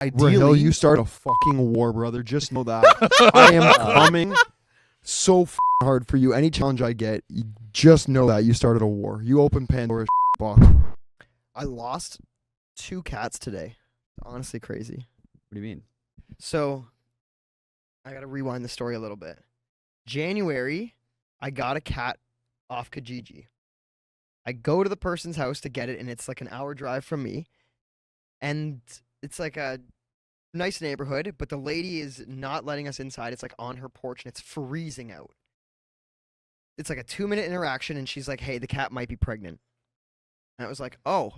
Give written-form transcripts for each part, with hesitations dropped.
Ideally, Rahil, you start a fucking war, brother. Just know that. I am coming so hard for you. Any challenge I get, you just know that you started a war. You open Pandora's box. I lost 2 cats today. Honestly, crazy. What do you mean? So, I gotta rewind the story a little bit. January, I got a cat off Kijiji. I go to the person's house to get it, and it's like an hour drive from me. And it's like a nice neighborhood, but the lady is not letting us inside. It's like on her porch, and it's freezing out. It's like a 2-minute interaction, and she's like, hey, the cat might be pregnant. And I was like, oh,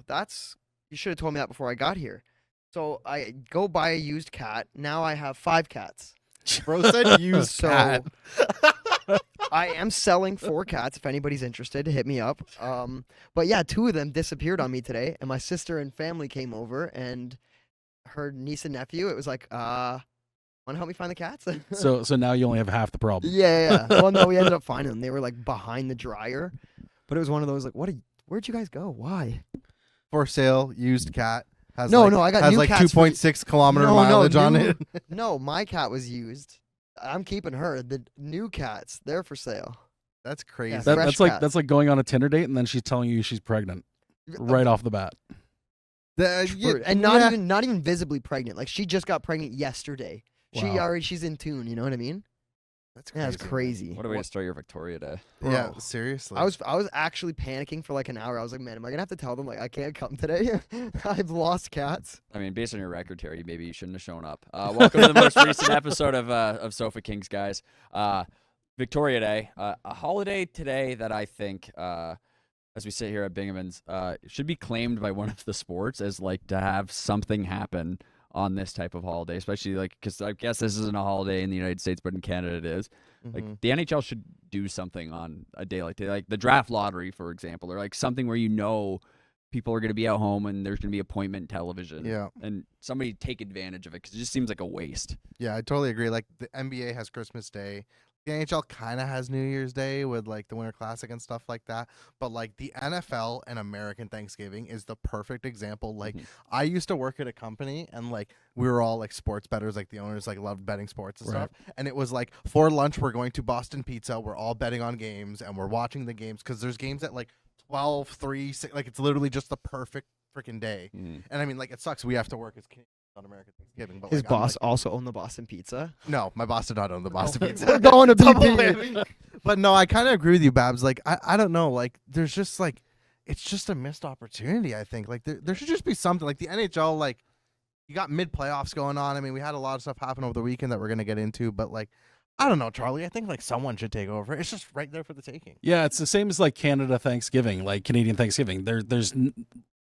you should have told me that before I got here. So I go buy a used cat. Now I have 5 cats. bro said used cat. I am selling 4 cats if anybody's interested. Hit me up. But yeah, 2 of them disappeared on me today, and my sister and family came over, and her niece and nephew. It was like, want to help me find the cats? So now you only have half the problem. Yeah. Well, no, we ended up finding them. They were like behind the dryer, but it was one of those like, where'd you guys go? Why? For sale, used cat. Has No, like, no, I got has new like cats for 2.6 kilometer mileage on it. No, my cat was used. I'm keeping her. The new cats, they're for sale. That's crazy. Yeah, That's fresh like going on a Tinder date and then she's telling you she's pregnant right off the bat. And not even visibly pregnant. Like she just got pregnant yesterday. Wow. She's in tune. You know what I mean? That's crazy. Yeah, it's crazy. What a way to start your Victoria Day. Yeah, Bro. seriously. I was actually panicking for like an hour. I was like, man, am I gonna have to tell them like I can't come today? I've lost cats. I mean, based on your record, Terry, maybe you shouldn't have shown up. Welcome to the most recent episode of Sofa Kings, guys. Victoria Day, a holiday today that I think, as we sit here at Binghamton's, should be claimed by one of the sports as like to have something happen on this type of holiday, especially like because I guess this isn't a holiday in the United States, but in Canada it is. Like the NHL should do something on a day like today, like the draft lottery, for example, or like something where you know people are going to be at home and there's going to be appointment television. Yeah. And somebody take advantage of it because it just seems like a waste. Yeah, I totally agree. Like the NBA has Christmas Day. The NHL kind of has New Year's Day with like the Winter Classic and stuff like that. But like the NFL and American Thanksgiving is the perfect example. Like I used to work at a company and like we were all like sports bettors, like the owners like loved betting sports and stuff. And it was like for lunch, we're going to Boston Pizza. We're all betting on games and we're watching the games because there's games at like 12, 3, 6. Like it's literally just the perfect freaking day. And I mean, like it sucks. We have to work as Canadians on American Thanksgiving. But His like, boss also owned the Boston Pizza. No, my boss did not own the Boston Pizza. We're going to BP. But no, I kind of agree with you, Babs. Like, I don't know. Like, there's just like, it's just a missed opportunity, I think. Like, there should just be something. Like, the NHL, like, you got mid-playoffs going on. I mean, we had a lot of stuff happen over the weekend that we're going to get into. But, like, I don't know, Charlie. I think, like, someone should take over. It's just right there for the taking. Yeah, it's the same as, like, Canada Thanksgiving, like Canadian Thanksgiving. There's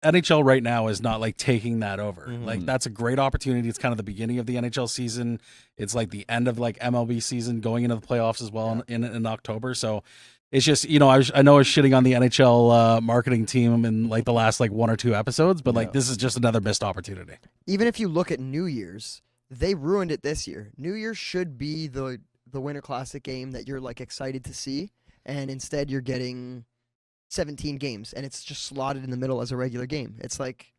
NHL right now is not, like, taking that over. Like, that's a great opportunity. It's kind of the beginning of the NHL season. It's, like, the end of, like, MLB season going into the playoffs as well in October. So it's just, you know, I know I was shitting on the NHL marketing team in, like, the last, like, 1 or 2 episodes, but, like, this is just another missed opportunity. Even if you look at New Year's, they ruined it this year. New Year's should be the Winter Classic game that you're like excited to see, and instead you're getting 17 games, and it's just slotted in the middle as a regular game. It's like,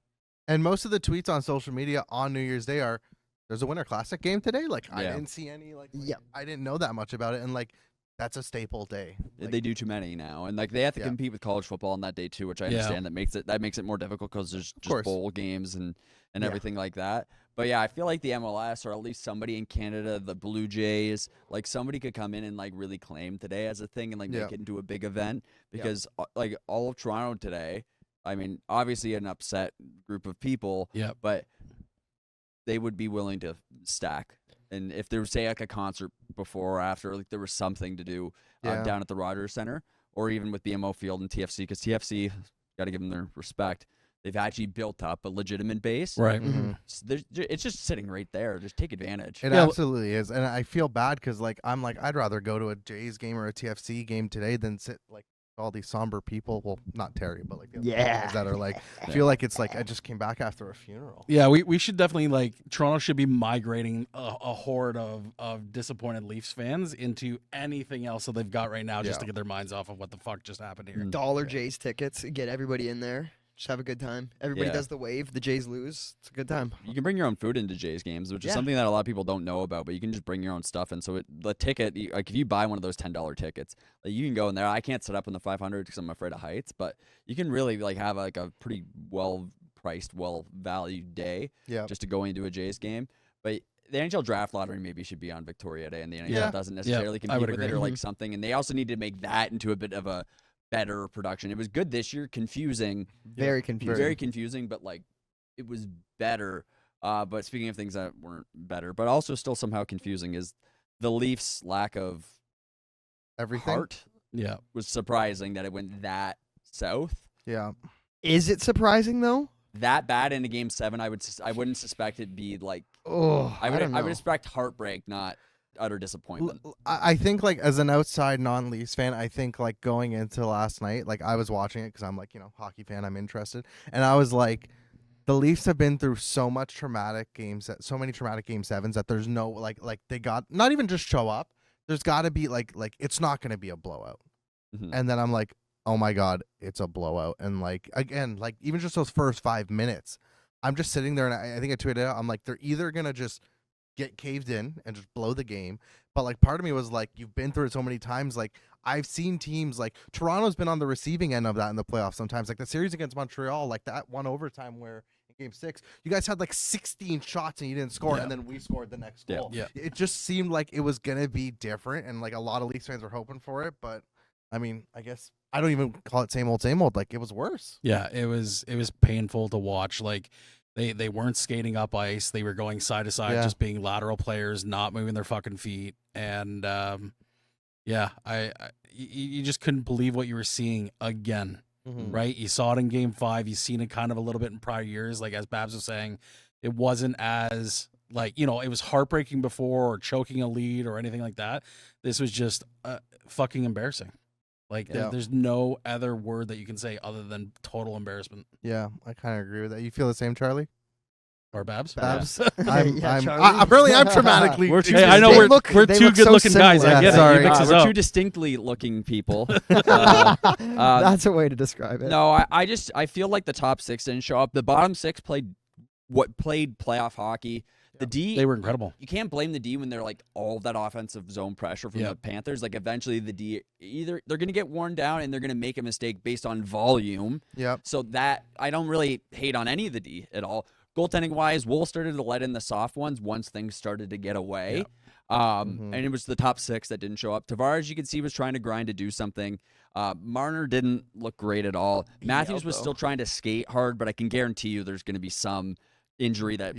and most of the tweets on social media on New Year's Day are, "There's a Winter Classic game today." Like I didn't see any. Like I didn't know that much about it, and like that's a staple day. Like, they do too many now, and like they have to compete with college football on that day too, which I understand that makes it more difficult because there's just bowl games and everything like that. But yeah, I feel like the MLS or at least somebody in Canada, the Blue Jays, like somebody could come in and like really claim today as a thing and like make it into a big event because like all of Toronto today, I mean, obviously an upset group of people, but they would be willing to stack. And if there was say like a concert before or after, like there was something to do down at the Rogers Center or even with BMO Field and TFC, because TFC, got to give them their respect. They've actually built up a legitimate base. Right. So it's just sitting right there. Just take advantage. It absolutely is. And I feel bad because, like, I'm like, I'd rather go to a Jays game or a TFC game today than sit, like, all these somber people. Well, not Terry, but, like, the other guys that are, like, feel like it's, like, I just came back after a funeral. Yeah, we should definitely, like, Toronto should be migrating a horde of disappointed Leafs fans into anything else that they've got right now just to get their minds off of what the fuck just happened here. $1 Jays tickets, get everybody in there. Just have a good time. Everybody Yeah. does the wave. The Jays lose. It's a good time. You can bring your own food into Jays games, which is something that a lot of people don't know about. But you can just bring your own stuff, and so the ticket, like if you buy one of those $10 tickets, like you can go in there. I can't sit up in the 500 because I'm afraid of heights, but you can really like have like a pretty well priced, well valued day just to go into a Jays game. But the NHL draft lottery maybe should be on Victoria Day, and the NHL doesn't necessarily compete with it or like something. And they also need to make that into a bit of a better production. It was good this year, confusing, very confusing, but like it was better. But speaking of things that weren't better, but also still somehow confusing, is the Leafs' lack of everything. Heart. Yeah, was surprising that it went that south. Yeah, is it surprising though? That bad in a game 7, I wouldn't suspect it'd be like. I would expect heartbreak, not utter disappointment. I think like as an outside non-Leafs fan, I think like going into last night, like I was watching it because I'm like, hockey fan, I'm interested, and I was like, the Leafs have been through so many traumatic game 7s that there's no like they got not even just show up. There's got to be like it's not going to be a blowout, and then I'm like, oh my god, it's a blowout, and like again, like even just those first 5 minutes, I'm just sitting there, and I think I tweeted out, I'm like, they're either gonna just get caved in and just blow the game. But like part of me was like, you've been through it so many times. Like I've seen teams like Toronto's been on the receiving end of that in the playoffs sometimes. Like the series against Montreal, like that one overtime where in game 6, you guys had like 16 shots and you didn't score, and then we scored the next goal. Yeah. It just seemed like it was gonna be different, and like a lot of Leafs fans were hoping for it. But I mean, I guess I don't even call it same old, same old. Like it was worse. Yeah, it was painful to watch. Like they weren't skating up ice. They were going side to side, just being lateral players, not moving their fucking feet. And you just couldn't believe what you were seeing again. Right? You saw it in game 5. You've seen it kind of a little bit in prior years. Like as Babs was saying, it wasn't as like, it was heartbreaking before or choking a lead or anything like that. This was just fucking embarrassing. Like, there's no other word that you can say other than total embarrassment. Yeah, I kind of agree with that. You feel the same, Charlie? Or Babs? Babs. Charlie. Apparently, I'm traumatically. I know we're two good-looking guys. I get sorry. it. You mix us We're up. two distinctly looking people. That's a way to describe it. No, I feel like the top 6 didn't show up. The bottom 6 played playoff hockey. The D, they were incredible. You can't blame the D when they're like all that offensive zone pressure from the Panthers. Like eventually the D, either they're going to get worn down and they're going to make a mistake based on volume. Yep. So that I don't really hate on any of the D at all. Goaltending wise, Wolves started to let in the soft ones once things started to get away. And it was the top 6 that didn't show up. Tavares, you could see, was trying to grind to do something. Marner didn't look great at all. Matthews was still trying to skate hard, but I can guarantee you there's going to be some injury that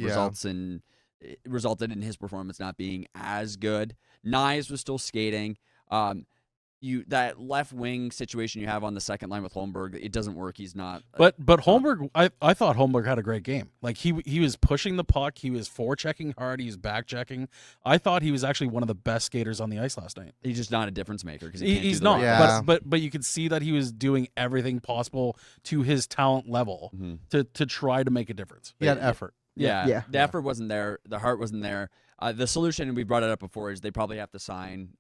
resulted in his performance not being as good. Nyes was still skating. That left wing situation you have on the second line with Holmberg, it doesn't work. He's not. But Holmberg, I thought Holmberg had a great game. Like he was pushing the puck, he was forechecking hard, he was back checking. I thought he was actually one of the best skaters on the ice last night. He's just not a difference maker because he's not. Yeah. But you could see that he was doing everything possible to his talent level to try to make a difference. He had effort. Yeah. The effort wasn't there. The heart wasn't there. The solution, and we brought it up before, is they probably have to sign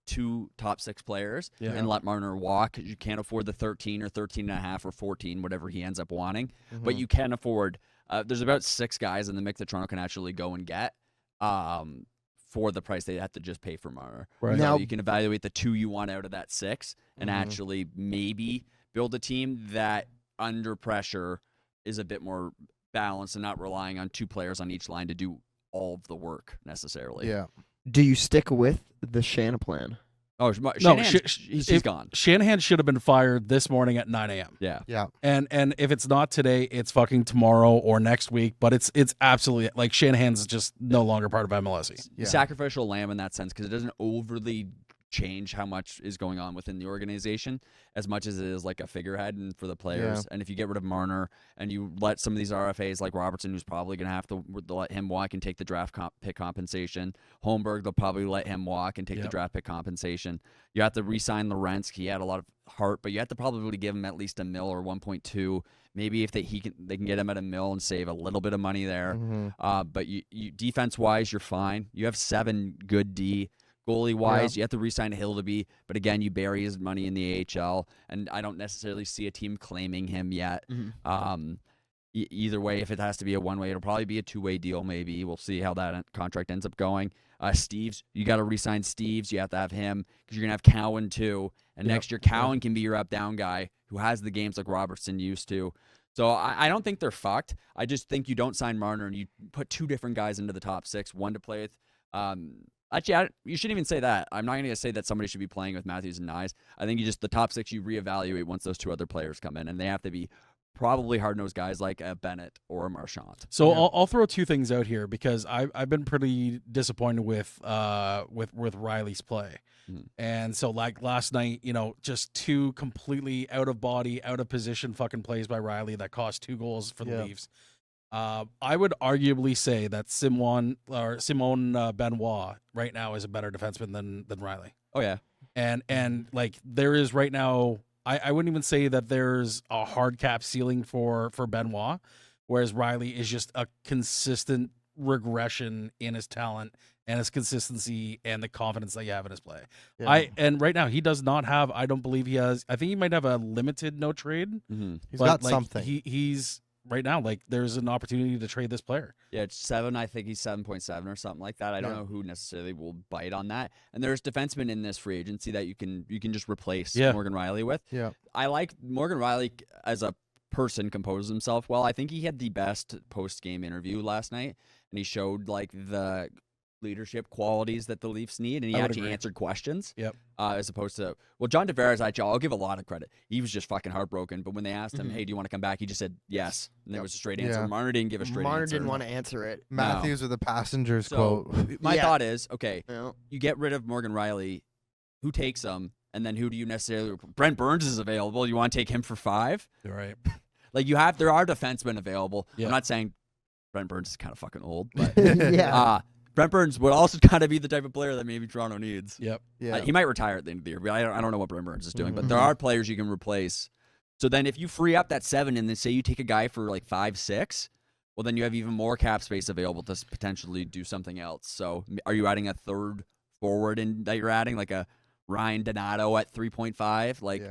2 top 6 players and let Marner walk. You can't afford the 13 or 13.5 or 14, whatever he ends up wanting. But you can afford. There's about 6 guys in the mix that Toronto can actually go and get for the price they have to just pay for Marner. Right. Now you can evaluate the 2 you want out of that 6 and actually maybe build a team that under pressure is a bit more balanced and not relying on 2 players on each line to do all of the work necessarily. Yeah. Do you stick with the Shanna plan? Oh, she's gone. Shanahan should have been fired this morning at 9 a.m. Yeah. And if it's not today, it's fucking tomorrow or next week. But it's absolutely like Shanahan's just no longer part of MLS. Sacrificial lamb in that sense because it doesn't overly change how much is going on within the organization as much as it is like a figurehead and for the players. And if you get rid of Marner and you let some of these RFAs like Robertson, who's probably going to have to let him walk and take the draft pick compensation. Holmberg, they'll probably let him walk and take the draft pick compensation. You have to re-sign Lorenz. He had a lot of heart, but you have to probably give him at least $1 million or 1.2. Maybe if they can get him at $1 million and save a little bit of money there. But you defense wise, you're fine. You have 7 good D. Goalie-wise, you have to re-sign Hildaby, but again, you bury his money in the AHL, and I don't necessarily see a team claiming him yet. Either way, if it has to be a one-way, it'll probably be a two-way deal maybe. We'll see how that contract ends up going. Steves, you got to re-sign Steves. You have to have him because you're going to have Cowan too. And next year, Cowan can be your up-down guy who has the games like Robertson used to. So I don't think they're fucked. I just think you don't sign Marner and you put two different guys into the top six, one to play with. Actually, you shouldn't even say that. I'm not going to say that somebody should be playing with Matthews and Nyes. I think the top six you reevaluate once those two other players come in, and they have to be probably hard-nosed guys like a Bennett or a Marchand. So I'll throw two things out here because I've been pretty disappointed with Rielly's play. And so like last night, just two completely out of body, out of position fucking plays by Rielly that cost 2 goals for the Leafs. I would arguably say that Simon Benoit right now is a better defenseman than Rielly. Oh yeah. And like there is right now, I wouldn't even say that there's a hard cap ceiling for Benoit, whereas Rielly is just a consistent regression in his talent and his consistency and the confidence that you have in his play. And right now he does not have, I don't believe he has, I think he might have a limited no trade. He's got something. He's right now, like there's an opportunity to trade this player. Yeah, it's 7. I think he's 7.7 or something like that. I don't know who necessarily will bite on that. And there's defensemen in this free agency that you can just replace Morgan Rielly with. Yeah, I like Morgan Rielly as a person composes himself well. I think he had the best post-game interview last night, and he showed like the leadership qualities that the Leafs need, and he actually answered questions. As opposed to John Tavares, I'll give a lot of credit. He was just fucking heartbroken. But when they asked him, "Hey, do you want to come back?" he just said yes, and there was a straight answer. Marner didn't give a straight answer. Marner didn't want to answer it. Matthews with the passengers quote. My thought is, okay, you get rid of Morgan Rielly, who takes him, and then who do you necessarily? Brent Burns is available. You want to take him for 5? Right. Like there are defensemen available. I'm not saying Brent Burns is kind of fucking old, but Brent Burns would also kind of be the type of player that maybe Toronto needs. He might retire at the end of the year, but I don't know what Brent Burns is doing. But there are players you can replace. So then if you free up that 7 and then say you take a guy for like 5, 6, well, then you have even more cap space available to potentially do something else. So are you adding a third forward that you're adding, like a Ryan Donato at 3.5? Like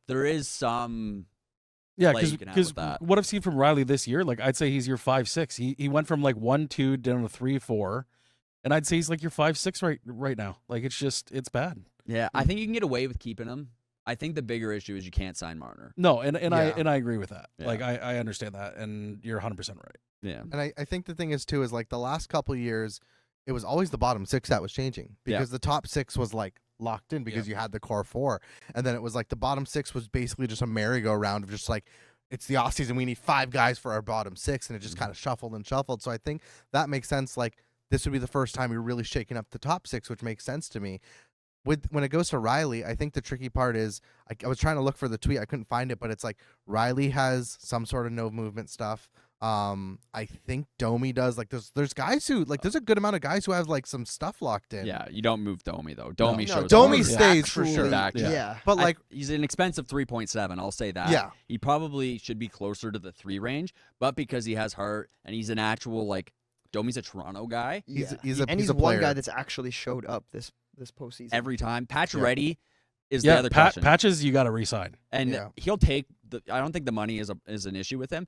there is some... Yeah, because what I've seen from Rielly this year, like I'd say he's your 5-6. He went from like 1-2 down to 3-4, and I'd say he's like your 5-6 right now. Like it's bad. Yeah, I think you can get away with keeping him. I think the bigger issue is you can't sign Marner. No, and I agree with that. Yeah. Like I understand that, and you're 100% right. Yeah, and I think the thing is too is like the last couple of years, it was always the bottom 6 that was changing because the top 6 was like locked in because you had the core 4, and then it was like the bottom 6 was basically just a merry-go-round of just like it's the off season, we need 5 guys for our bottom 6, and it just kind of shuffled and shuffled. So I think that makes sense. Like this would be the first time you're really shaking up the top 6, which makes sense to me. When it goes to Rielly, I think the tricky part is I was trying to look for the tweet, I couldn't find it, but it's like Rielly has some sort of no movement stuff. I think Domi does. Like there's guys who like there's a good amount of guys who have like some stuff locked in. Yeah, you don't move Domi though. Domi stays for sure. But like he's an expensive 3.7. I'll say that. Yeah, he probably should be closer to the 3 range, but because he has heart and he's an actual like Domi's a Toronto guy. He's a one guy that's actually showed up this postseason every time. Pacioretty is the other question. Patches you got to re-sign, and he'll take the. I don't think the money is an issue with him.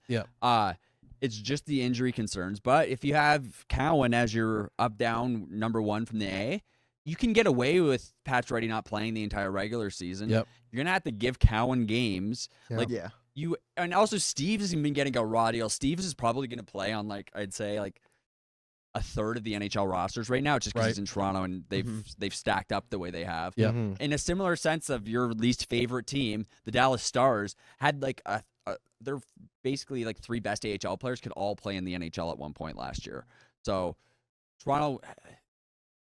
It's just the injury concerns. But if you have Cowan as your up-down number 1 from the A, you can get away with Pacioretty not playing the entire regular season. You're going to have to give Cowan games. And also Steves has been getting a raw deal. Steves is probably going to play on, like, I'd say, like, a third of the NHL rosters right now just because he's in Toronto and they've stacked up the way they have. In a similar sense of your least favorite team, the Dallas Stars had, like, they're basically like 3 best AHL players could all play in the NHL at one point last year. So Toronto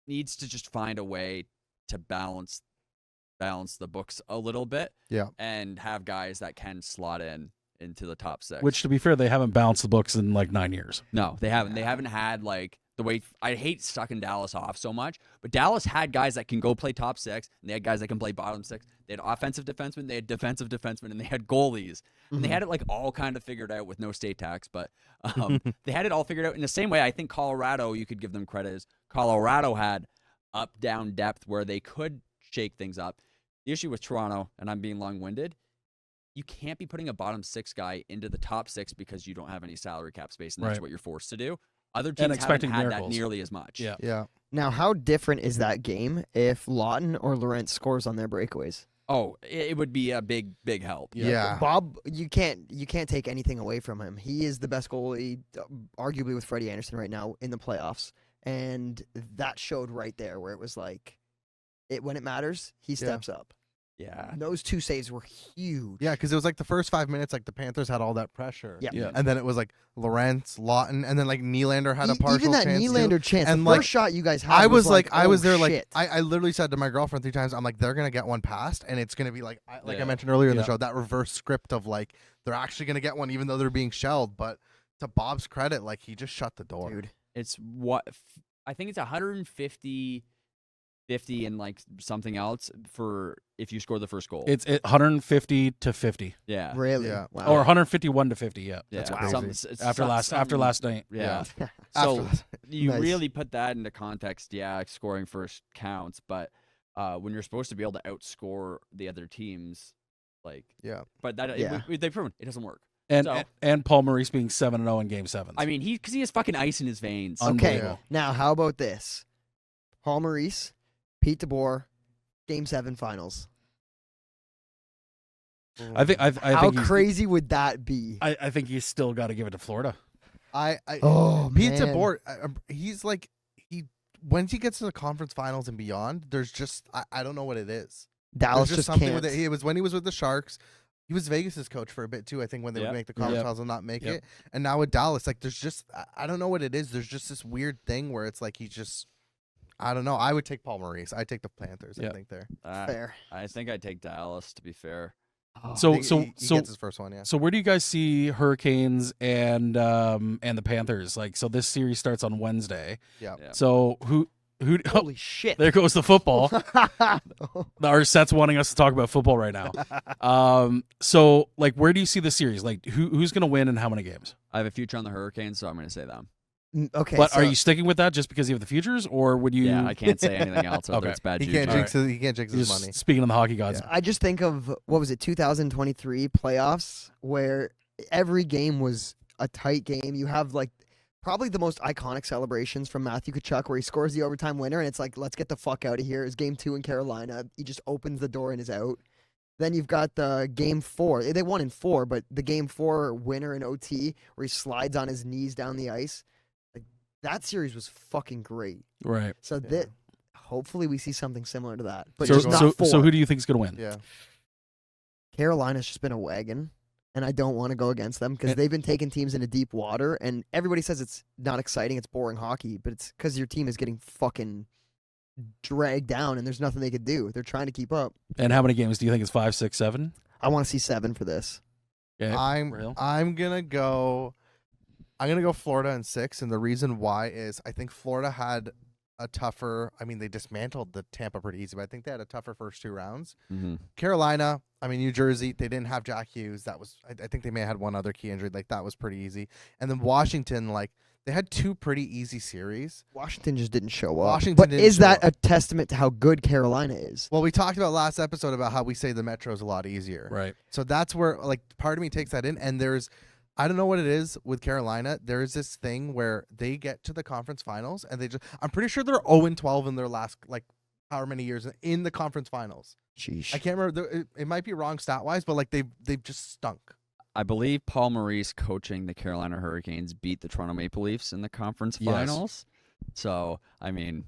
needs to just find a way to balance the books a little bit. And have guys that can slot into the top 6. Which, to be fair, they haven't balanced the books in like 9 years. No, they haven't. They haven't had like the way I hate sucking Dallas off so much, but Dallas had guys that can go play top 6, and they had guys that can play bottom 6. They had offensive defensemen, they had defensive defensemen, and they had goalies. And they had it like all kind of figured out with no state tax, but they had it all figured out in the same way. I think Colorado, you could give them credit, is Colorado had up-down depth where they could shake things up. The issue with Toronto, and I'm being long-winded, you can't be putting a bottom 6 guy into the top 6 because you don't have any salary cap space, and that's what you're forced to do. Other teams haven't had that nearly as much. Yeah. Now, how different is that game if Lawton or Laurent scores on their breakaways? Oh, it would be a big help. Yeah. Bob, you can't take anything away from him. He is the best goalie, arguably with Freddie Anderson right now in the playoffs, and that showed right there where it was like, when it matters, he steps up. Yeah. Those 2 saves were huge. Yeah, because it was like the first 5 minutes, like the Panthers had all that pressure. Yeah. And then it was like Lawrence, Lawton, and then like Nylander had a partial even that chance. Nylander chance, and the like, first shot you guys had. I was like, oh, I was there, shit. like, I literally said to my girlfriend 3 times, I'm like, they're gonna get one passed, and it's gonna be like I mentioned earlier in the show, that reverse script of like they're actually gonna get one, even though they're being shelled. But to Bob's credit, like he just shut the door. Dude. It's I think it's 150 and like something else for if you score the first goal. It's 150 to 50. Yeah. Really? Yeah. Wow. Or 151 to 50. Yeah. That's crazy. crazy. After last night. Yeah. After So you Nice. really put that into context. Yeah, scoring first counts, but when you're supposed to be able to outscore the other teams, like but that they've proven it doesn't work. And Paul Maurice being 7-0 in Game 7. I mean, because he has fucking ice in his veins. Okay. Unbelievable. Now, how about this? Paul Maurice, Pete DeBoer, Game 7 finals. I think How crazy would that be? I think you still got to give it to Florida. Pete man. DeBoer, he's like once he gets to the conference finals and beyond, there's just I don't know what it is. Dallas There's just something can't. with it. It was when he was with the Sharks. He was Vegas's coach for a bit too. I think when they would make the conference finals and not make it, and now with Dallas, like there's just I don't know what it is. There's just this weird thing where it's like he just I don't know. I would take Paul Maurice. I'd take the Panthers. I think there. Fair. I think I'd take Dallas, to be fair. So he gets his first one. Yeah. So where do you guys see Hurricanes and the Panthers? Like, so this series starts on Wednesday. Yeah. So who? Holy shit! There goes the football. Our set's wanting us to talk about football right now. So like, where do you see the series? Like, who's gonna win and how many games? I have a future on the Hurricanes, so I'm going to say them. Okay, but are you sticking with that just because you have the futures, or would you? Yeah, I can't say anything else. Whether it's bad. He can't jinx. He can't jinx his money. Speaking of the hockey gods, I just think of what was it, 2023 playoffs, where every game was a tight game. You have like probably the most iconic celebrations from Matthew Tkachuk, where he scores the overtime winner, and it's like, let's get the fuck out of here. It's Game 2 in Carolina. He just opens the door and is out. Then you've got the Game 4. They won in 4, but the Game 4 winner in OT, where he slides on his knees down the ice. Like that series was fucking great. right? So that hopefully we see something similar to that. But So, just not 4. so who do you think is gonna win? Yeah. Carolina's just been a wagon, and I don't want to go against them because they've been taking teams into deep water, and everybody says it's not exciting, it's boring hockey, but it's because your team is getting fucking dragged down, and there's nothing they could do. They're trying to keep up. And how many games do you think it's 5, 6, 7? I want to see 7 for this. Okay. I'm gonna go Florida in 6, and the reason why is I think Florida had a tougher. I mean, they dismantled the Tampa pretty easy, but I think they had a tougher first 2 rounds. Mm-hmm. Carolina, I mean, New Jersey, they didn't have Jack Hughes. That was, I think they may have had one other key injury. Like that was pretty easy. And then Washington, like they had 2 pretty easy series. Washington just didn't show up. Washington but didn't is show that up. a testament to how good Carolina is? Well, we talked about last episode about how we say the Metro's a lot easier. Right. So that's where like part of me takes that in, and there's. I don't know what it is with Carolina. There is this thing where they get to the conference finals and I'm pretty sure they're 0-12 in their last like however many years in the conference finals. Sheesh. I can't remember. It might be wrong stat wise, but like they've just stunk. I believe Paul Maurice coaching the Carolina Hurricanes beat the Toronto Maple Leafs in the conference Yes. finals. So, I mean,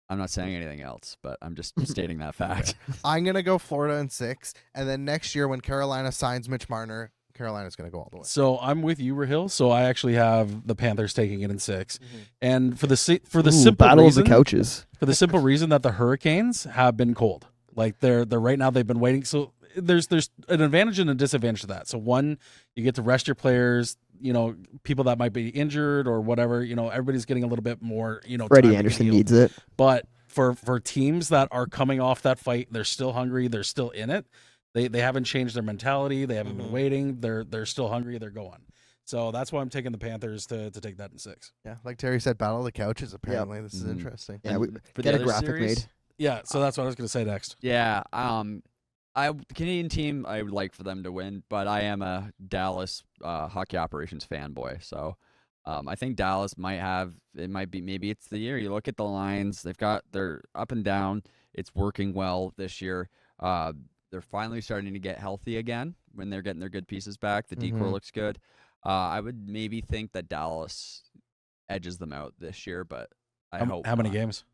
I'm not saying anything else, but I'm just stating that fact. I'm gonna go Florida in 6, and then next year when Carolina signs Mitch Marner, Carolina's going to go all the way. So I'm with you, Rahil. So I actually have the Panthers taking it in 6, and for the simple battle reason, of the couches. for the simple reason that the Hurricanes have been cold. Like they're right now they've been waiting. So there's an advantage and a disadvantage to that. So one, you get to rest your players. You know, people that might be injured or whatever. You know, everybody's getting a little bit more. You know, Freddie time to Anderson heal. needs it. But for teams that are coming off that fight, they're still hungry. They're still in it. They haven't changed their mentality. They haven't been waiting. They're still hungry. They're going. So that's why I'm taking the Panthers to take that in 6. Yeah, like Terry said, battle of the couches. Apparently, this is Mhm. interesting. Yeah, we For the get a other graphic series, made. Yeah, so that's what I was going to say next. Yeah, the Canadian team, I would like for them to win, but I am a Dallas hockey operations fanboy, so I think Dallas maybe it's the year. You look at the lines, they're up and down. It's working well this year. They're finally starting to get healthy again when they're getting their good pieces back. The decor looks good. I would maybe think that Dallas edges them out this year, but I hope How many not. games?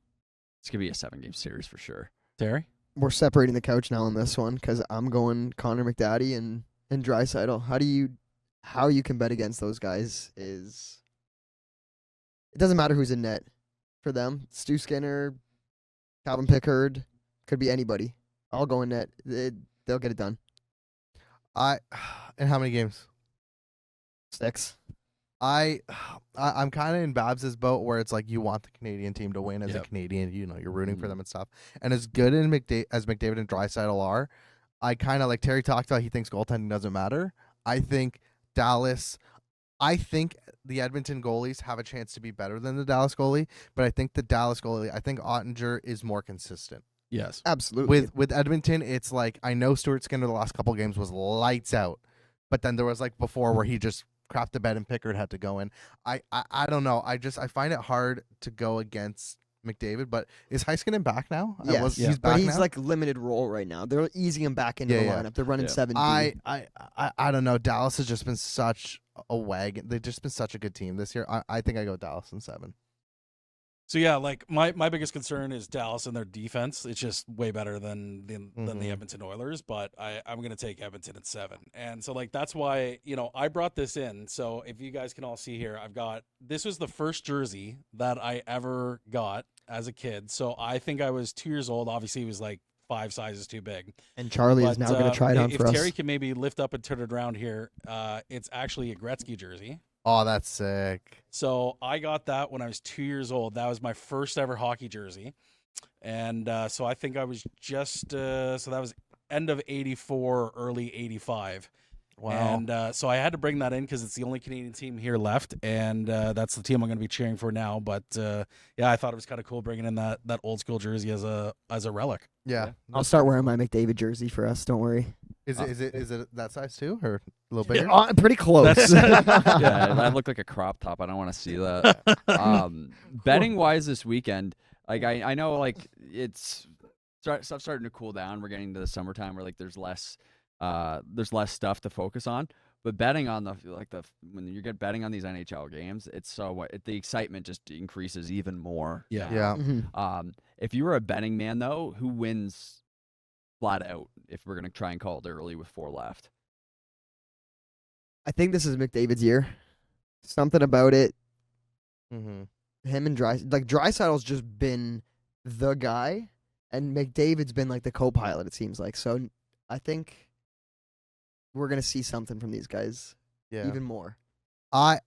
It's going to be a 7-game series for sure. Terry? We're separating the couch now on this one because I'm going Connor McDaddy and Draisaitl. How you can bet against those guys is it doesn't matter who's in net for them. Stu Skinner, Calvin Pickard, could be anybody. I'll go in net. They'll get it done. And how many games? 6. I'm kind of in Babs's boat where it's like you want the Canadian team to win as a Yep. Canadian, you're rooting for them and stuff. And as good as McDavid and Draisaitl are, I kind of like Terry talked about. He thinks goaltending doesn't matter. I think I think the Edmonton goalies have a chance to be better than the Dallas goalie, but I think the Dallas goalie, I think Ottinger is more consistent. Yes. Absolutely. With Edmonton, it's like I know Stuart Skinner the last couple games was lights out, but then there was like before where he just crapped the bed and Pickard had to go in. I don't know. I find it hard to go against McDavid, but is Heiskanen back now? Yes, He's back but he's now? like limited role right now. They're easing him back into the Yeah. lineup. They're running Yeah. 7. I don't know. Dallas has just been such a wagon. They've just been such a good team this year. I think I go Dallas in 7. So yeah, like my biggest concern is Dallas and their defense. It's just way better than the Edmonton Oilers, but I'm going to take Edmonton at 7. And so like that's why, I brought this in. So if you guys can all see here, this was the first jersey that I ever got as a kid. So I think I was 2 years old. Obviously, it was like 5 sizes too big. And Charlie is now going to try it on for us. If Terry can maybe lift up and turn it around here, it's actually a Gretzky jersey. Oh, that's sick. So I got that when I was 2 years old. That was my first ever hockey jersey. And so I think I was just, so that was end of 84, early 85. Wow. And so I had to bring that in because it's the only Canadian team here left. And that's the team I'm going to be cheering for now. But yeah, I thought it was kind of cool bringing in that old school jersey as a relic. Yeah. I'll start wearing my McDavid jersy for us. Don't worry. Is it that size too, or a little bigger? Pretty close. Yeah, that looked like a crop top. I don't want to see that. Betting wise this weekend, like I know like it's stuff starting to cool down. We're getting to the summertime where like there's less stuff to focus on. But betting on when you get betting on these NHL games, it's the excitement just increases even more. Yeah. Yeah. Mhm. If you were a betting man though, who wins flat out if we're gonna try and call it early with 4 left? I think this is McDavid's year. Something about it. Mm-hmm. Him and Draisaitl's just been the guy, and McDavid's been like the co-pilot. It seems like. So I think we're gonna see something from these guys. Yeah. Even more. I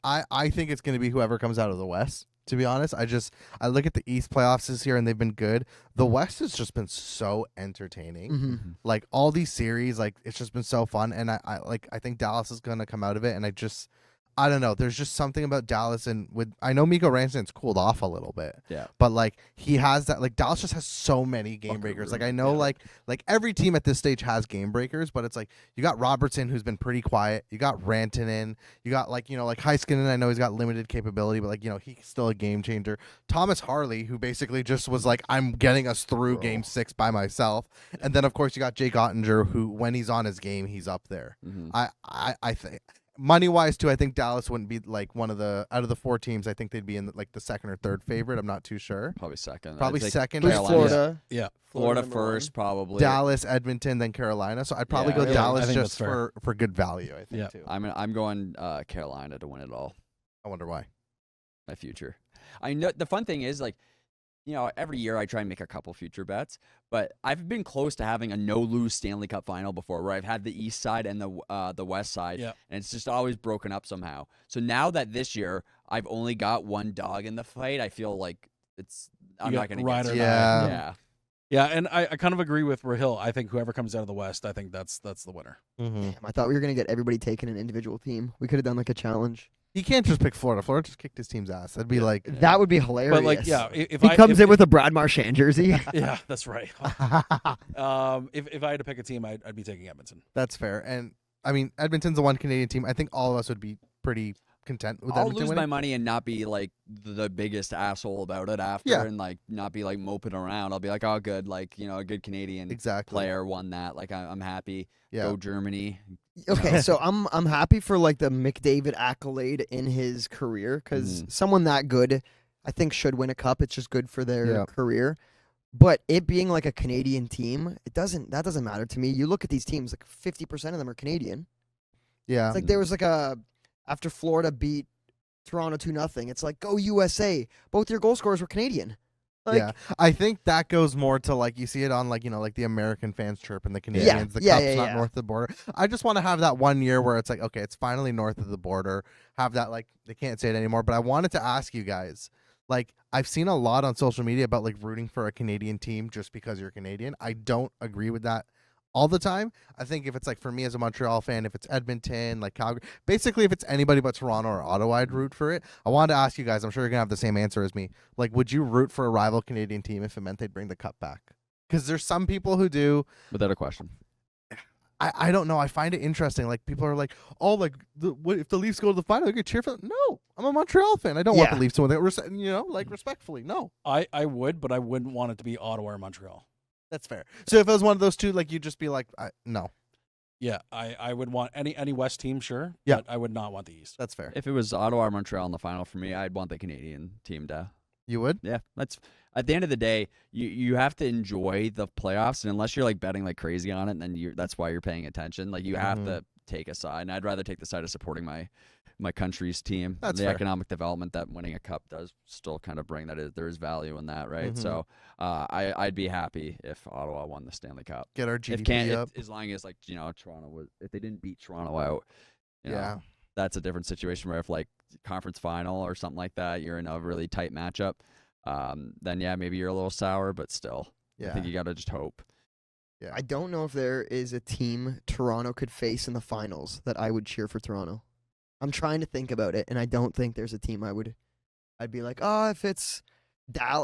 think it's going to be whoever comes out of the West. To be honest, I look at the East playoffs this year and they've been good. The West has just been so entertaining. Mm-hmm. Like all these series, like it's just been so fun. And I think Dallas is going to come out of it. And I don't know. There's just something about Dallas, and I know Mikko Rantanen's cooled off a little bit. Yeah. But like he has that, like Dallas just has so many game breakers. Like I know like every team at this stage has game breakers, but it's like you got Robertson who's been pretty quiet. You got Rantanen. You got like Heiskanen. I know he's got limited capability, but like he's still a game changer. Thomas Harley, who basically just was like, I'm getting us through Game 6 by myself. And then of course you got Jake Ottinger, who when he's on his game, he's up there. Mm-hmm. I think. Money wise too, I think Dallas wouldn't be like one of the out of the 4 teams. I think they'd be in like the second or third favorite. I'm not too sure. Probably second. Probably I'd say second. Who's Carolina. Florida? Yeah. Florida number first, one. probably. Dallas, Edmonton, then Carolina. So I'd probably Yeah, go yeah, I Dallas think just that's fair. for good value. I think Yeah. too. I'm going Carolina to win it all. I wonder why. My future. I know the fun thing is like, every year I try and make a couple future bets, but I've been close to having a no-lose Stanley Cup final before, where I've had the East side and the West side, Yeah. and it's just always broken up somehow. So now that this year I've only got one dog in the fight, I feel like I'm You not got going to ride get or die. yeah. Yeah. Yeah. Yeah, and I kind of agree with Rahil. I think whoever comes out of the West, I think that's the winner. Damn, I thought we were gonna get everybody taking an individual team. We could have done like a challenge. He can't just pick Florida. Florida just kicked his team's ass. That'd be like That would be hilarious. But like, yeah, if he I comes if, in with a Brad Marchand jersey. yeah, that's right. If I had to pick a team, I'd be taking Edmonton. That's fair. And I mean, Edmonton's the one Canadian team. I think all of us would be pretty content with I'll Edmonton lose winning. my money and not be like the biggest asshole about it after, Yeah. and like not be like moping around. I'll be like, oh, good, like a good Canadian Exactly. player won that. Like I'm happy. Yeah. Go Germany. Okay, so I'm happy for like the McDavid accolade in his career because someone that good, I think, should win a cup. It's just good for their career. But it being like a Canadian team, that doesn't matter to me. You look at these teams, like 50% of them are Canadian. Yeah. It's like there was like after Florida beat Toronto 2-0, it's like go USA. Both your goal scorers were Canadian. Like, yeah, I think that goes more to like you see it on like like the American fans chirp and the Canadians. The cup's not north of the border. I just want to have that 1 year where it's like, okay, it's finally north of the border. Have that, like, they can't say it anymore. But I wanted to ask you guys, like, I've seen a lot on social media about like rooting for a Canadian team just because you're Canadian. I don't agree with that all the time. I think if it's like for me as a Montreal fan, if it's Edmonton, like Calgary, basically if it's anybody but Toronto or Ottawa, I'd root for it. I wanted to ask you guys, I'm sure you're gonna have the same answer as me. Like, would you root for a rival Canadian team if it meant they'd bring the cup back? Because there's some people who do. Without a question. I don't know. I find it interesting. Like, people are like, oh, like, what if the Leafs go to the final? You could cheer for them. No, I'm a Montreal fan. I don't want the Leafs to win. Like, respectfully, no. I would, but I wouldn't want it to be Ottawa or Montreal. That's fair. So if it was one of those two, like, you'd just be like, no. Yeah, I would want any West team, sure. Yeah. But I would not want the East. That's fair. If it was Ottawa or Montreal in the final for me, I'd want the Canadian team to. You would? Yeah, that's at the end of the day, you have to enjoy the playoffs, and unless you're like betting like crazy on it, then that's why you're paying attention. Like you have to take a side, and I'd rather take the side of supporting my country's team. That's the fair. economic development that winning a cup does still kind of bring there is value in that, right? So I'd be happy if Ottawa won the Stanley Cup. Get our GDP up. As long as like Toronto was, if they didn't beat Toronto out, you know, Yeah. that's a different situation where if like conference final or something like that, you're in a really tight matchup. Then yeah, maybe you're a little sour, but still, I think you gotta just hope. Yeah. I don't know if there is a team Toronto could face in the finals that I would cheer for Toronto. I'm trying to think about it, and I don't think there's a team I'd be like, oh, if it's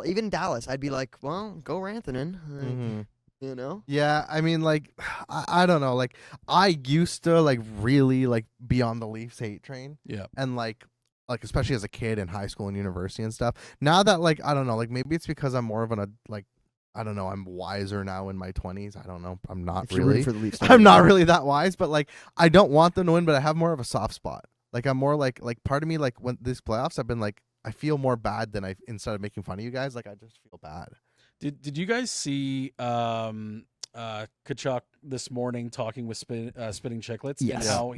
even Dallas, I'd be like, well, go Rantanen. You know? Yeah, I mean, like, I don't know. Like, I used to, like, really, like, be on the Leafs hate train. Yeah. And, like, especially as a kid in high school and university and stuff. Now that, like, I don't know, like, maybe it's because I'm more of I don't know, I'm wiser now in my 20s. I don't know. I'm not If you're rooting really. for the Leafs, I'm not really that wise, but, like, I don't want them to win, but I have more of a soft spot. Like, I'm more like part of me, like, when these playoffs, I've been like, I feel more bad than instead of making fun of you guys, like, I just feel bad. Did you guys see Kachuk this morning talking with Spitting Chicklets? Yes. And how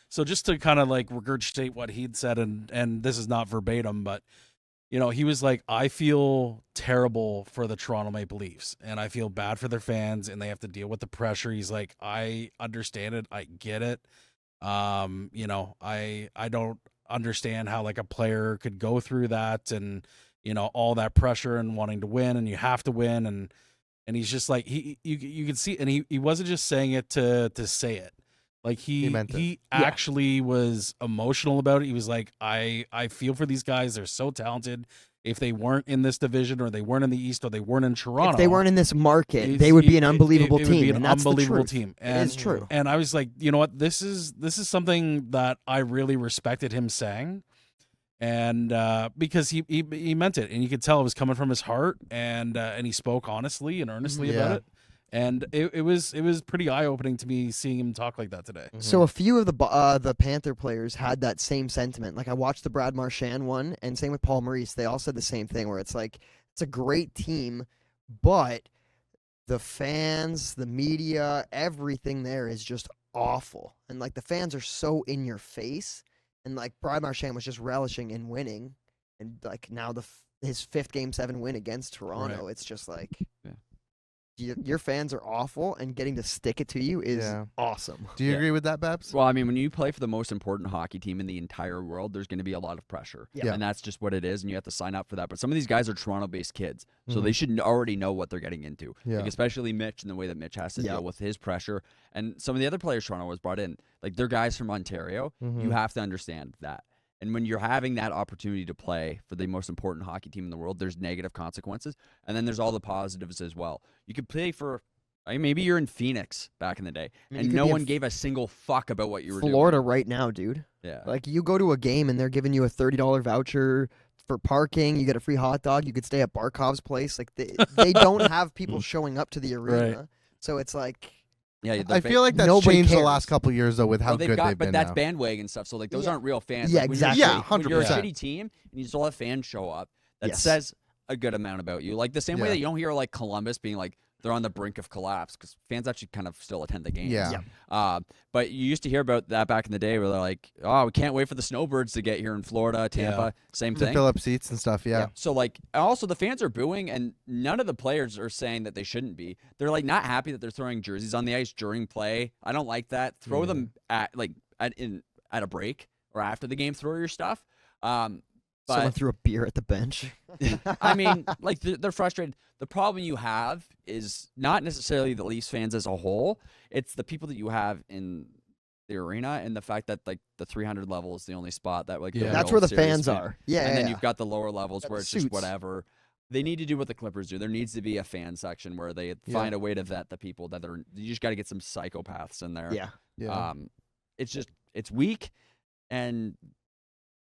so just to kind of like regurgitate what he'd said, and this is not verbatim, but he was like, I feel terrible for the Toronto Maple Leafs, and I feel bad for their fans, and they have to deal with the pressure. He's like, I understand it, I get it. I don't understand how like a player could go through that, and all that pressure and wanting to win, and you have to win, and he's just like you could see, and he wasn't just saying it to say it. Like he actually was emotional about it. He was like, I feel for these guys. They're so talented. If they weren't in this division, or they weren't in the East, or they weren't in Toronto, if they weren't in this market, they would be an unbelievable team. It would be an and that's unbelievable the truth. team. It is true. And I was like, you know what? This is something that I really respected him saying, and because he meant it, and you could tell it was coming from his heart, and he spoke honestly and earnestly about it. And it was pretty eye-opening to me seeing him talk like that today. So a few of the Panther players had that same sentiment. Like I watched the Brad Marchand one, and same with Paul Maurice. They all said the same thing, where it's like, it's a great team, but the fans, the media, everything there is just awful. And like the fans are so in your face, and like Brad Marchand was just relishing in winning, and like now his 5th Game 7 win against Toronto, Right. it's just like... your fans are awful, and getting to stick it to you is Yeah. awesome. Do you agree with that, Babs? Well, I mean, when you play for the most important hockey team in the entire world, there's going to be a lot of pressure. Yeah. And that's just what it is, and you have to sign up for that. But some of these guys are Toronto-based kids, so Mhm. they should already know what they're getting into. Yeah. Like, especially Mitch and the way that Mitch has to Yeah. deal with his pressure. And some of the other players Toronto has brought in, like they're guys from Ontario. Mhm. You have to understand that. And when you're having that opportunity to play for the most important hockey team in the world, there's negative consequences. And then there's all the positives as well. You could play for, I mean, maybe you're in Phoenix back in the day, mean, you and could no be in one gave a single fuck about what you were doing. Florida right now, dude. Yeah. Like you go to a game and they're giving you a $30 voucher for parking. You get a free hot dog. You could stay at Barkov's place. Like they don't have people showing up to the arena. So it's like Yeah, I feel like that's Nobody changed the cares. last couple years though with how well, good they've but been that's now. bandwagon stuff. So like those Yeah. aren't real fans. Yeah, Like, when exactly. You're Yeah, when you're a 100%. shitty team and you still have fans show up, that Yes. says a good amount about you. Like the same way Yeah. that you don't hear like Columbus being like they're on the brink of collapse because fans actually kind of still attend the games. Yeah. But you used to hear about that back in the day where they're like, oh, we can't wait for the snowbirds to get here in Florida, Tampa, same To thing. fill up seats and stuff. Yeah. So like also the fans are booing and none of the players are saying that they shouldn't be. They're like not happy that they're throwing jerseys on the ice during play. I don't like that. Throw them at a break or after the game, throw your stuff. someone But threw a beer at the bench. I mean, like they're frustrated. The problem you have is not necessarily the Leafs fans as a whole. It's the people that you have in the arena and the fact that like the 300 level is the only spot that like the Yeah. That's real where the serious fans fan- are. Yeah. and then yeah. you've got the lower levels Got where the it's just suits. whatever. They need to do what the Clippers do. There needs to be a fan section where they find a way to vet the people that are. You just got to get some psychopaths in there. Yeah. Yeah. It's weak, and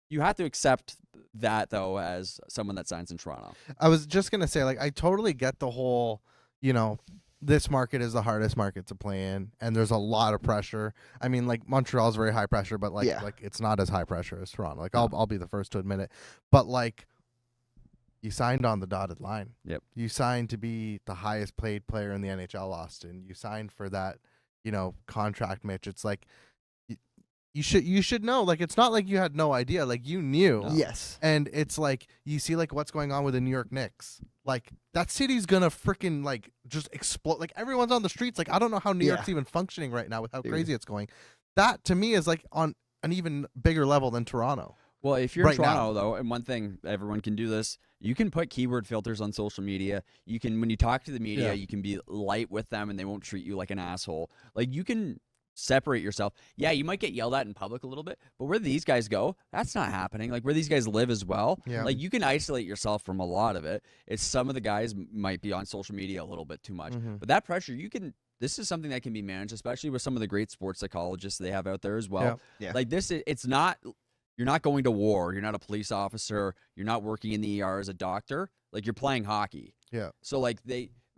you have to accept that though as someone that signs in Toronto. I was just gonna say, like, I totally get the whole, this market is the hardest market to play in, and there's a lot of pressure. I mean, like Montreal's very high pressure, but like, Yeah. like it's not as high pressure as Toronto. Like, I'll be the first to admit it. But like, you signed on the dotted line. Yep. You signed to be the highest paid player in the NHL, Austin. You signed for that, contract, Mitch. It's like, you should know. Like, it's not like you had no idea. Like, you knew. Yes. And it's like you see like what's going on with the New York Knicks. Like that city's gonna freaking like just explode. Like everyone's on the streets. Like I don't know how New Yeah. York's even functioning right now with how Dude. crazy it's going. That to me is like on an even bigger level than Toronto. Well, if you're Right in now. Toronto, though, and one thing everyone can do this, you can put keyword filters on social media. You can, when you talk to the media, Yeah. you can be light with them and they won't treat you like an asshole. Like, you can separate yourself. Yeah, you might get yelled at in public a little bit, but where these guys go, that's not happening. Like, where these guys live as well, Yeah. like, you can isolate yourself from a lot of it. It's some of the guys might be on social media a little bit too much. Mhm. But that pressure, this is something that can be managed, especially with some of the great sports psychologists they have out there as well. Yeah. Like it's not, you're not going to war. You're not a police officer. You're not working in the ER as a doctor. Like you're playing hockey. Yeah. So like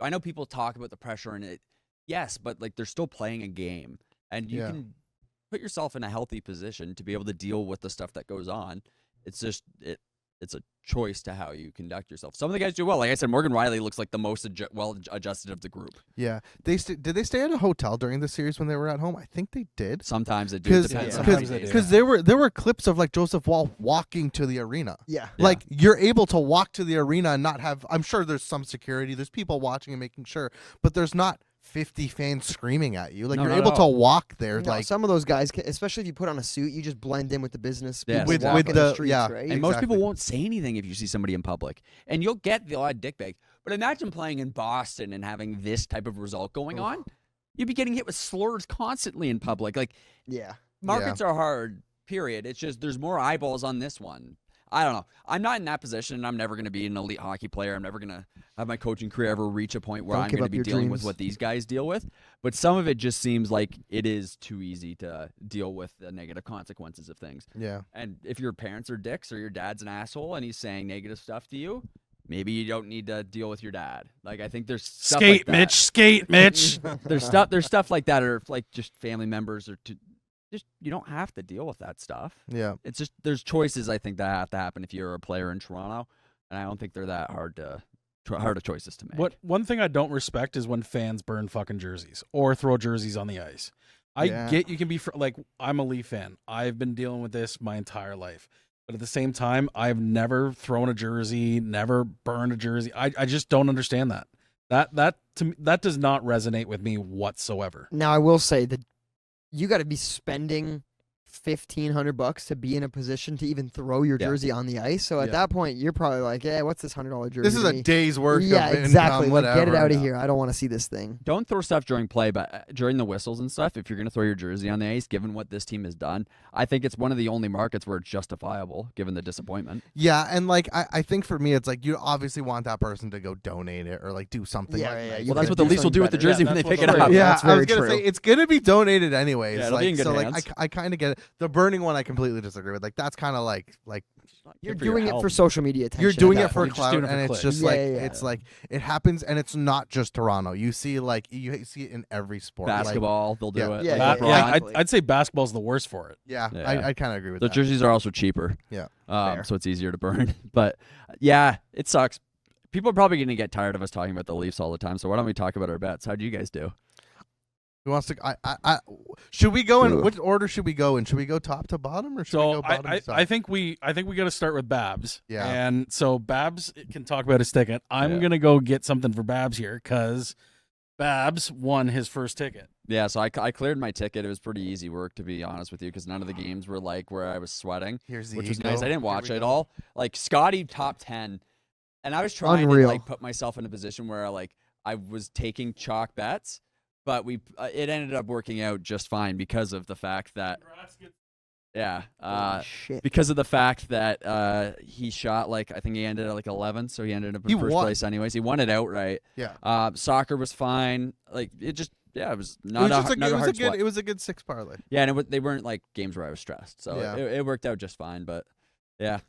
I know people talk about the pressure and it, yes, but like they're still playing a game and you Yeah. can put yourself in a healthy position to be able to deal with the stuff that goes on. It's just, it's a choice to how you conduct yourself. Some of the guys do well. Like I said, Morgan Rielly looks like the most well-adjusted of the group. Yeah. Did they stay at a hotel during the series when they were at home? I think they did. Sometimes it do. It depends on how Sometimes many they days. do. Because there were clips of like Joseph Wall walking to the arena. Yeah. Yeah. Like you're able to walk to the arena and not have. I'm sure there's some security. There's people watching and making sure, but there's not 50 fans screaming at you. Like No, you're not able at to all. walk there. No, like some of those guys, especially if you put on a suit, you just blend in with the business Yes. people With walking the- streets, yeah. right? And most people Exactly. won't say anything if you see somebody in public. And you'll get the odd dick bag. But imagine playing in Boston and having this type of result going on. You'd be getting hit with slurs constantly in public. Like, Yeah. markets are hard, period. It's just there's more eyeballs on this one. I don't know. I'm not in that position, and I'm never going to be an elite hockey player. I'm never going to have my coaching career ever reach a point where Don't I'm give going to up be your dealing with dreams. what these guys deal with. But some of it just seems like it is too easy to deal with the negative consequences of things. yeah. And if your parents are dicks or your dad's an asshole and he's saying negative stuff to you, maybe you don't need to deal with your dad. Like I think there's stuff Skate, like that. Mitch. Skate, Mitch. There's stuff like that, or like just family members, or just you don't have to deal with that stuff. Yeah. It's just there's choices I think that have to happen if you're a player in Toronto, and I don't think they're that hard of choices to make. One thing I don't respect is when fans burn fucking jerseys or throw jerseys on the ice. I Yeah. get you can be like I'm a Leaf fan. I've been dealing with this my entire life. But at the same time, I've never thrown a jersey, never burned a jersey. I just don't understand that. That to me, that does not resonate with me whatsoever. Now I will say that you got to be spending $1,500 to be in a position to even throw your jersey on the ice. So at that point, you're probably like, "Yeah, what's this $100 jersey?" This is a day's worth. Yeah, of exactly. Income, Like, get it out of whatever. here. I don't want to see this thing. Don't throw stuff during play, but during the whistles and stuff, if you're going to throw your jersey on the ice, given what this team has done, I think it's one of the only markets where it's justifiable, given the disappointment. Yeah, and like I think for me, it's like you obviously want that person to go donate it or like do something. Yeah, like yeah, that. you Well, that's could what the do Leafs will do with the something jersey better. when Yeah, they that's pick what it they'll up. do. Yeah, I that's was very gonna true. say it's gonna be donated anyways. Yeah, it'll be in good so hands. like I kind of get it. The burning one I completely disagree with. Like that's kind of like You're Good for your doing it health. for social media attention. you're at doing that it for point. Just clout, doing it for and it's clicks. just Yeah, like yeah, yeah. it's like it happens, and it's not just Toronto. You see like you see it in every sport. Like, Basketball, they'll do yeah. it. Yeah, Like yeah, LeBron. Yeah, exactly. I'd say basketball's the worst for it. yeah, Yeah. I kind of agree with The that. jerseys are also cheaper. Yeah. Fair. So it's easier to burn. But yeah, it sucks. People are probably going to get tired of us talking about the Leafs all the time. So why don't we talk about our bets? How do you guys do? Who wants to? I should we go in? Ugh. What order should we go in? Should we go top to bottom, or should we So go bottom to top? I think we got to start with Babs. Yeah. And so Babs can talk about his ticket. I'm Yeah. gonna go get something for Babs here because Babs won his first ticket. Yeah, so I cleared my ticket. It was pretty easy work, to be honest with you, because none of the games were like where I was sweating, Here's the which was ego. nice. I didn't Here watch we it go. all. Like Scotty top 10, and I was trying Unreal. to like put myself in a position where like I was taking chalk bets, but it ended up working out just fine because of the fact that Holy shit. because of the fact that he shot like I think he ended at like 11, so he ended up in He first won. place anyways. He won it outright. Yeah. Soccer was fine. Like it was It not was just not a hard good. sweat. It was a good 6 parlay. Yeah, and they weren't like games where I was stressed, so Yeah. it worked out just fine. But yeah,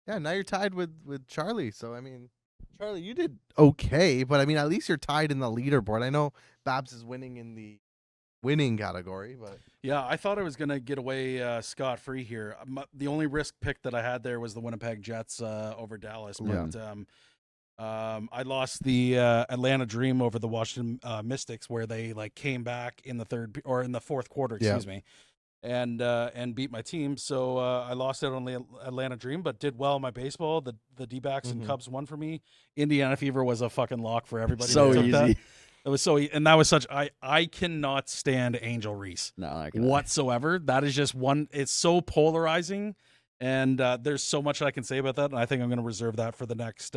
Yeah. Now you're tied with Charlie. So I mean, Charlie, you did okay, but I mean, at least you're tied in the leaderboard. I know Babs is winning in the winning category, but Yeah, I thought I was gonna get away scot-free here. The only risk pick that I had there was the Winnipeg Jets over Dallas, but I lost the Atlanta Dream over the Washington Mystics, where they like came back in the fourth quarter, excuse me, and beat my team. So I lost out on the Atlanta Dream, but did well in my baseball. The D-backs and Cubs won for me. Indiana Fever was a fucking lock for everybody. So that took that. easy. It was so, and that was such. I cannot stand Angel Reese no, I can whatsoever. That is just one. It's so polarizing, and there's so much I can say about that. And I think I'm going to reserve that for the next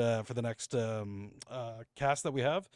cast that we have.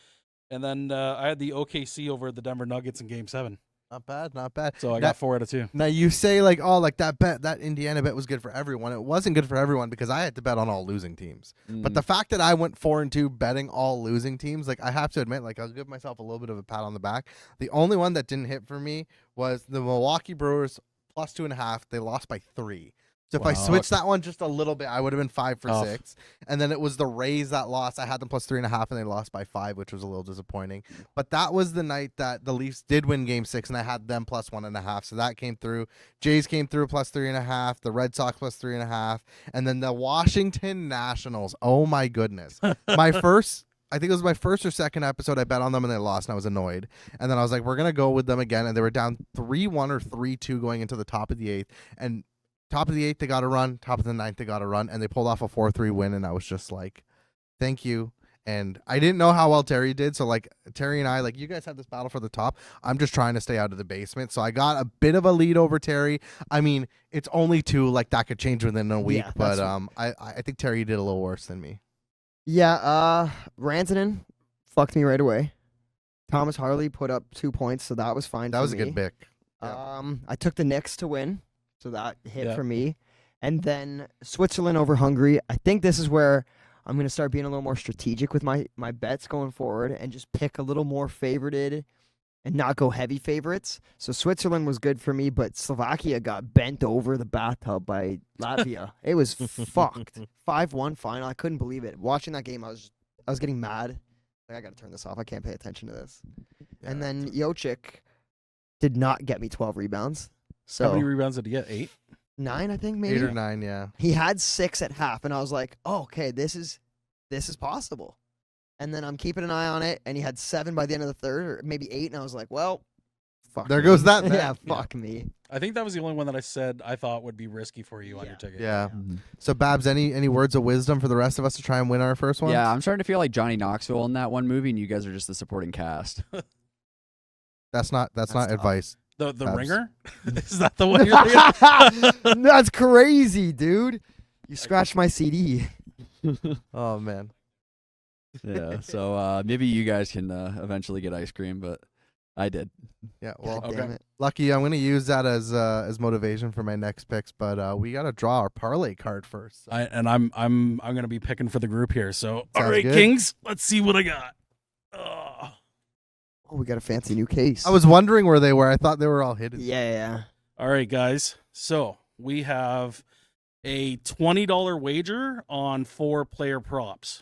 And then I had the OKC over the Denver Nuggets in Game 7, not bad, not bad. so I Now- got 4 out of 2. Now you say like, oh, like that Indiana bet was good for everyone. It wasn't good for everyone because I had to bet on all losing teams. But the fact that I went 4-2 betting all losing teams, like I have to admit, like I'll give myself a little bit of a pat on the back. The only one that didn't hit for me was the Milwaukee Brewers plus 2.5. They lost by 3. So if I Wow. switched that one just a little bit, I would have been 5 for Oh. 6. And then it was the Rays that lost. I had them plus 3.5, and they lost by 5, which was a little disappointing. But that was the night that the Leafs did win Game 6, and I had them plus 1.5. So that came through. Jays came through plus 3.5. The Red Sox plus 3.5, and then the Washington Nationals. Oh my goodness! I think it was my first or second episode. I bet on them and they lost, and I was annoyed. And then I was like, we're gonna go with them again, and they were down 3-1 or 3-2 going into the top of the 8th, and top of the 8th, they got a run. Top of the 9th, they got a run, and they pulled off a 4-3 win. And I was just like, thank you. And I didn't know how well Terry did. So, like, Terry and I, like, you guys had this battle for the top. I'm just trying to stay out of the basement. So I got a bit of a lead over Terry. I mean, it's only 2. Like, that could change within a week. Yeah, but that's- I think Terry did a little worse than me. Yeah, Rantanen fucked me right away. Thomas Harley put up 2 points, so that was fine. That for was a me. good pick. Yeah. I took the Knicks to win, so that hit Yeah. for me. And then Switzerland over Hungary. I think this is where I'm going to start being a little more strategic with my bets going forward and just pick a little more favorited and not go heavy favorites. So Switzerland was good for me, but Slovakia got bent over the bathtub by Latvia. It was fucked. 5-1 final. I couldn't believe it. Watching that game, I was getting mad. Like, I got to turn this off. I can't pay attention to this. Yeah, And then Jokic did not get me 12 rebounds. So How many rebounds did he get? 8. 9, I think, maybe. 8 or 9, yeah. He had 6 at half, and I was like, oh, okay, this is possible. And then I'm keeping an eye on it, and he had 7 by the end of the third, or maybe 8, and I was like, well, Fuck There me. goes that bet. Yeah, fuck me. I think that was the only one that I said I thought would be risky for you on Yeah. your ticket. Yeah. So Babs, any words of wisdom for the rest of us to try and win our first one? Yeah, I'm starting to feel like Johnny Knoxville in that one movie, and you guys are just the supporting cast. That's not tough. advice. The Babs. Ringer? Is that the one you're thinking? That's crazy, dude. You scratched my CD. Oh man. Yeah, so maybe you guys can eventually get ice cream, but I did. Yeah. Well, God damn it. lucky. I'm gonna use that as motivation for my next picks, but we gotta draw our parlay card first. So. I'm gonna be picking for the group here. So all Sounds right, good. Kings, let's see what I got. Oh. Oh, we got a fancy new case. I was wondering where they were. I thought they were all hidden. Yeah. All right, guys. So we have a $20 wager on 4 player props.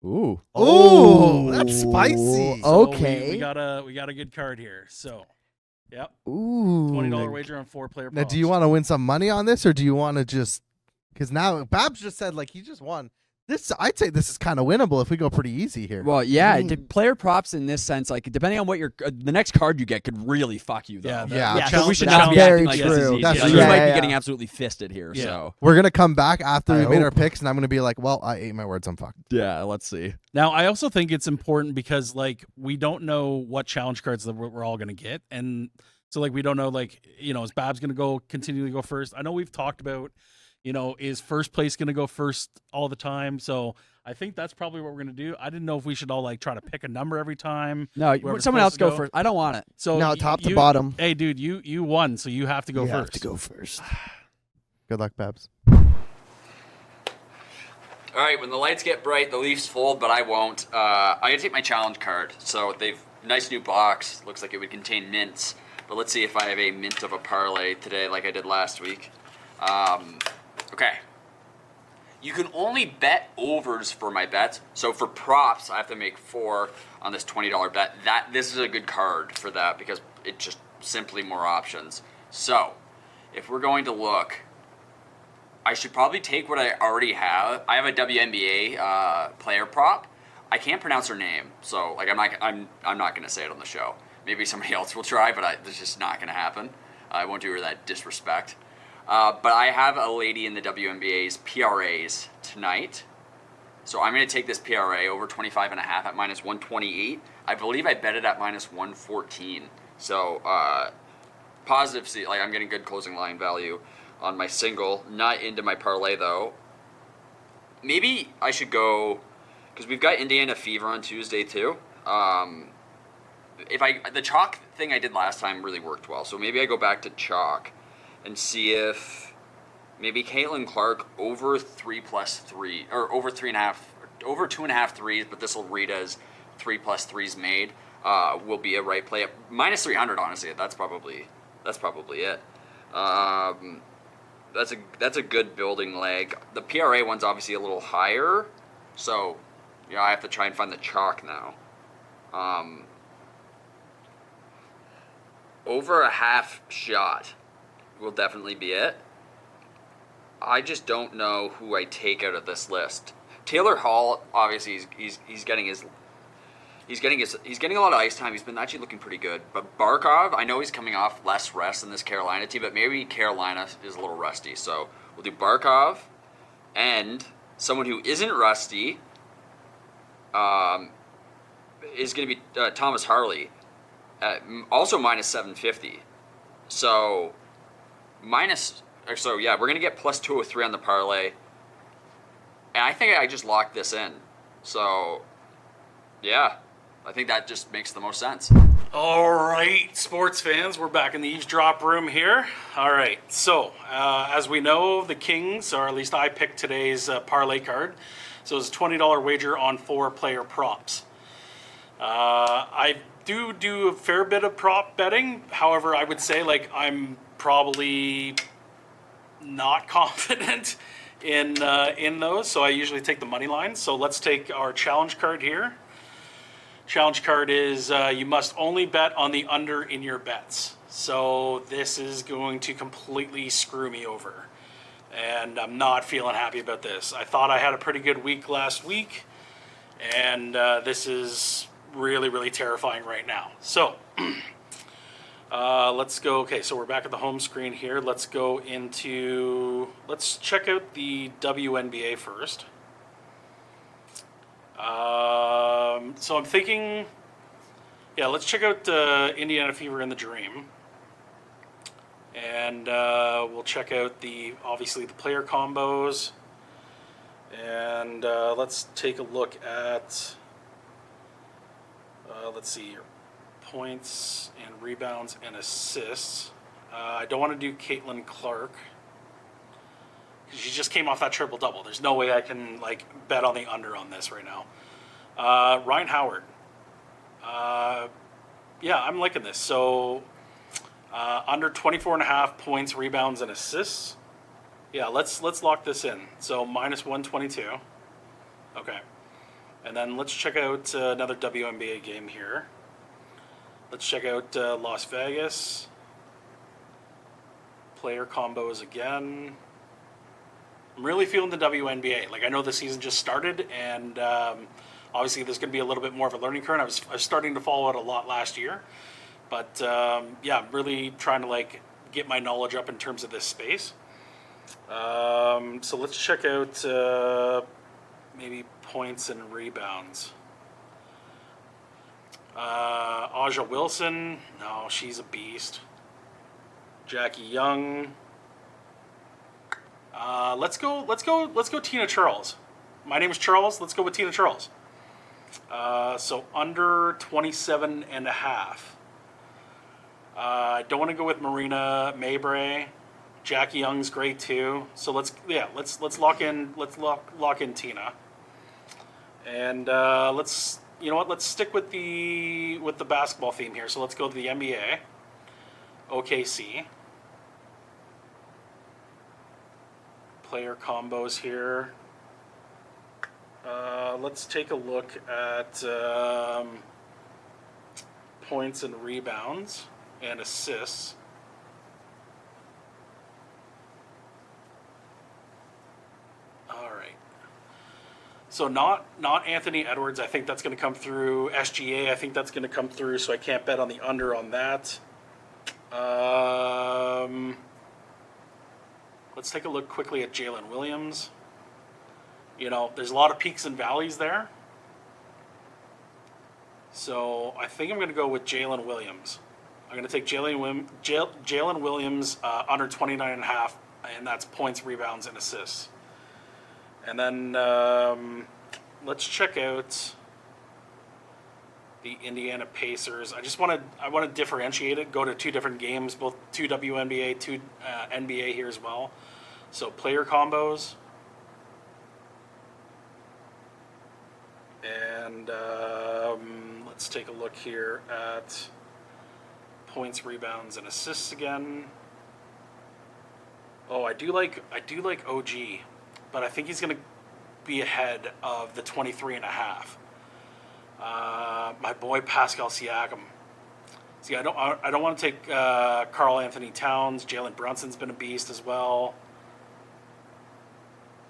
Ooh. Oh, that's spicy. So Okay. we got a good card here. So, yep, Ooh. $20 wager on 4 player Now, props. do you want to win some money on this, or do you want to just? Because now Babs just said like he just won. This I'd say this is kind of winnable if we go pretty easy here. Well, yeah, mean- player props in this sense, like depending on what your the next card you get could really fuck you though. Yeah, Yeah. Yeah, So we should that's not be very acting like this is true. easy. That's Like, true. you might Yeah, be yeah. getting absolutely fisted here. Yeah. So We're gonna come back after I we made hope. our picks, and I'm gonna be like, well, I ate my words. I'm fucked. yeah, let's see. Now, I also think it's important because like we don't know what challenge cards that we're all gonna get, and so like we don't know like is Babs gonna continue to go first? I know we've talked about is first place gonna go first all the time, so. I think that's probably what we're gonna do. I didn't know if we should all like try to pick a number every time. No, Whoever's someone else supposed to go go. first. I don't want it. So No, y- top to you- bottom. Hey, dude, you won, so you have to go You first. have to go first. Good luck, Babs. All right, when the lights get bright, the Leafs fold, but I won't. I'm gonna take my challenge card. So they've nice new box. Looks like it would contain mints. But let's see if I have a mint of a parlay today, like I did last week. Okay. You can only bet overs for my bets. So for props, I have to make 4 on this $20 bet. This is a good card for that because it just simply more options. So if we're going to look, I should probably take what I already have. I have a WNBA player prop. I can't pronounce her name, so like I'm not gonna say it on the show. Maybe somebody else will try, but it's just not gonna happen. I won't do her that disrespect. But I have a lady in the WNBA's PRAs tonight. So I'm going to take this PRA over 25.5 at minus 128. I believe I bet it at minus 114. So positive, see, like I'm getting good closing line value on my single. Not into my parlay though. Maybe I should go, because we've got Indiana Fever on Tuesday too. The chalk thing I did last time really worked well. So maybe I go back to chalk and see if maybe Caitlin Clark over 3+3 or over 3.5, over 2.5 threes, but this will read as 3+3s made. Will be a right play at minus 300. Honestly, that's probably it. That's a good building leg. The PRA one's obviously a little higher, so I have to try and find the chalk now. Over a half shot will definitely be it. I just don't know who I take out of this list. Taylor Hall, obviously, he's getting a lot of ice time. He's been actually looking pretty good. But Barkov, I know he's coming off less rest than this Carolina team, but maybe Carolina is a little rusty. So we'll do Barkov and someone who isn't rusty is going to be Thomas Harley, also minus 750. So we're going to get plus 203 on the parlay. And I think I just locked this in. So, yeah, I think that just makes the most sense. All right, sports fans, we're back in the eavesdrop room here. All right, so as we know, the Kings, or at least I picked today's parlay card. So it's a $20 wager on 4 player props. I do a fair bit of prop betting. However, I would say I'm probably not confident in those, so I usually take the money line. So let's take our challenge card here. Challenge card is you must only bet on the under in your bets. So this is going to completely screw me over, and I'm not feeling happy about this. I thought I had a pretty good week last week, and this is really, really terrifying right now. So Let's go. Okay, so we're back at the home screen here. Let's go into. Let's check out the WNBA first. So I'm thinking. Yeah, let's check out Indiana Fever and the Dream. And we'll check out obviously the player combos. And let's take a look at. Let's see here. Points and rebounds and assists. I don't want to do Caitlin Clark. She just came off that triple-double. There's no way I can bet on the under on this right now. Ryan Howard. Yeah, I'm liking this. So under 24.5 points, rebounds, and assists. Yeah, let's lock this in. So minus 122. Okay. And then let's check out another WNBA game here. Let's check out Las Vegas. Player combos again. I'm really feeling the WNBA. I know the season just started, and obviously there's going to be a little bit more of a learning curve. I was starting to follow it a lot last year. But, yeah, I'm really trying to, get my knowledge up in terms of this space. So let's check out maybe points and rebounds. Aja Wilson, no, she's a beast. Jackie Young. Let's go Tina Charles. My name is Charles. Let's go with Tina Charles. So under 27.5. I don't want to go with Marina Maybray. Jackie Young's great too. So let's lock in Tina. And let's stick with the basketball theme here. So let's go to the NBA. OKC. Player combos here. Let's take a look at points and rebounds and assists. All right. So not Anthony Edwards. I think that's going to come through. SGA, I think that's going to come through, so I can't bet on the under on that. Let's take a look quickly at Jalen Williams. There's a lot of peaks and valleys there. So I think I'm going to go with Jalen Williams. I'm going to take Jalen Williams under 29.5, and that's points, rebounds, and assists. And then let's check out the Indiana Pacers. I want to differentiate it. Go to two different games, both two WNBA, two NBA here as well. So player combos. And let's take a look here at points, rebounds, and assists again. Oh, I do like OG, but I think he's going to be ahead of the 23.5. My boy Pascal Siakam. See, I don't want to take Karl Anthony Towns. Jalen Brunson's been a beast as well.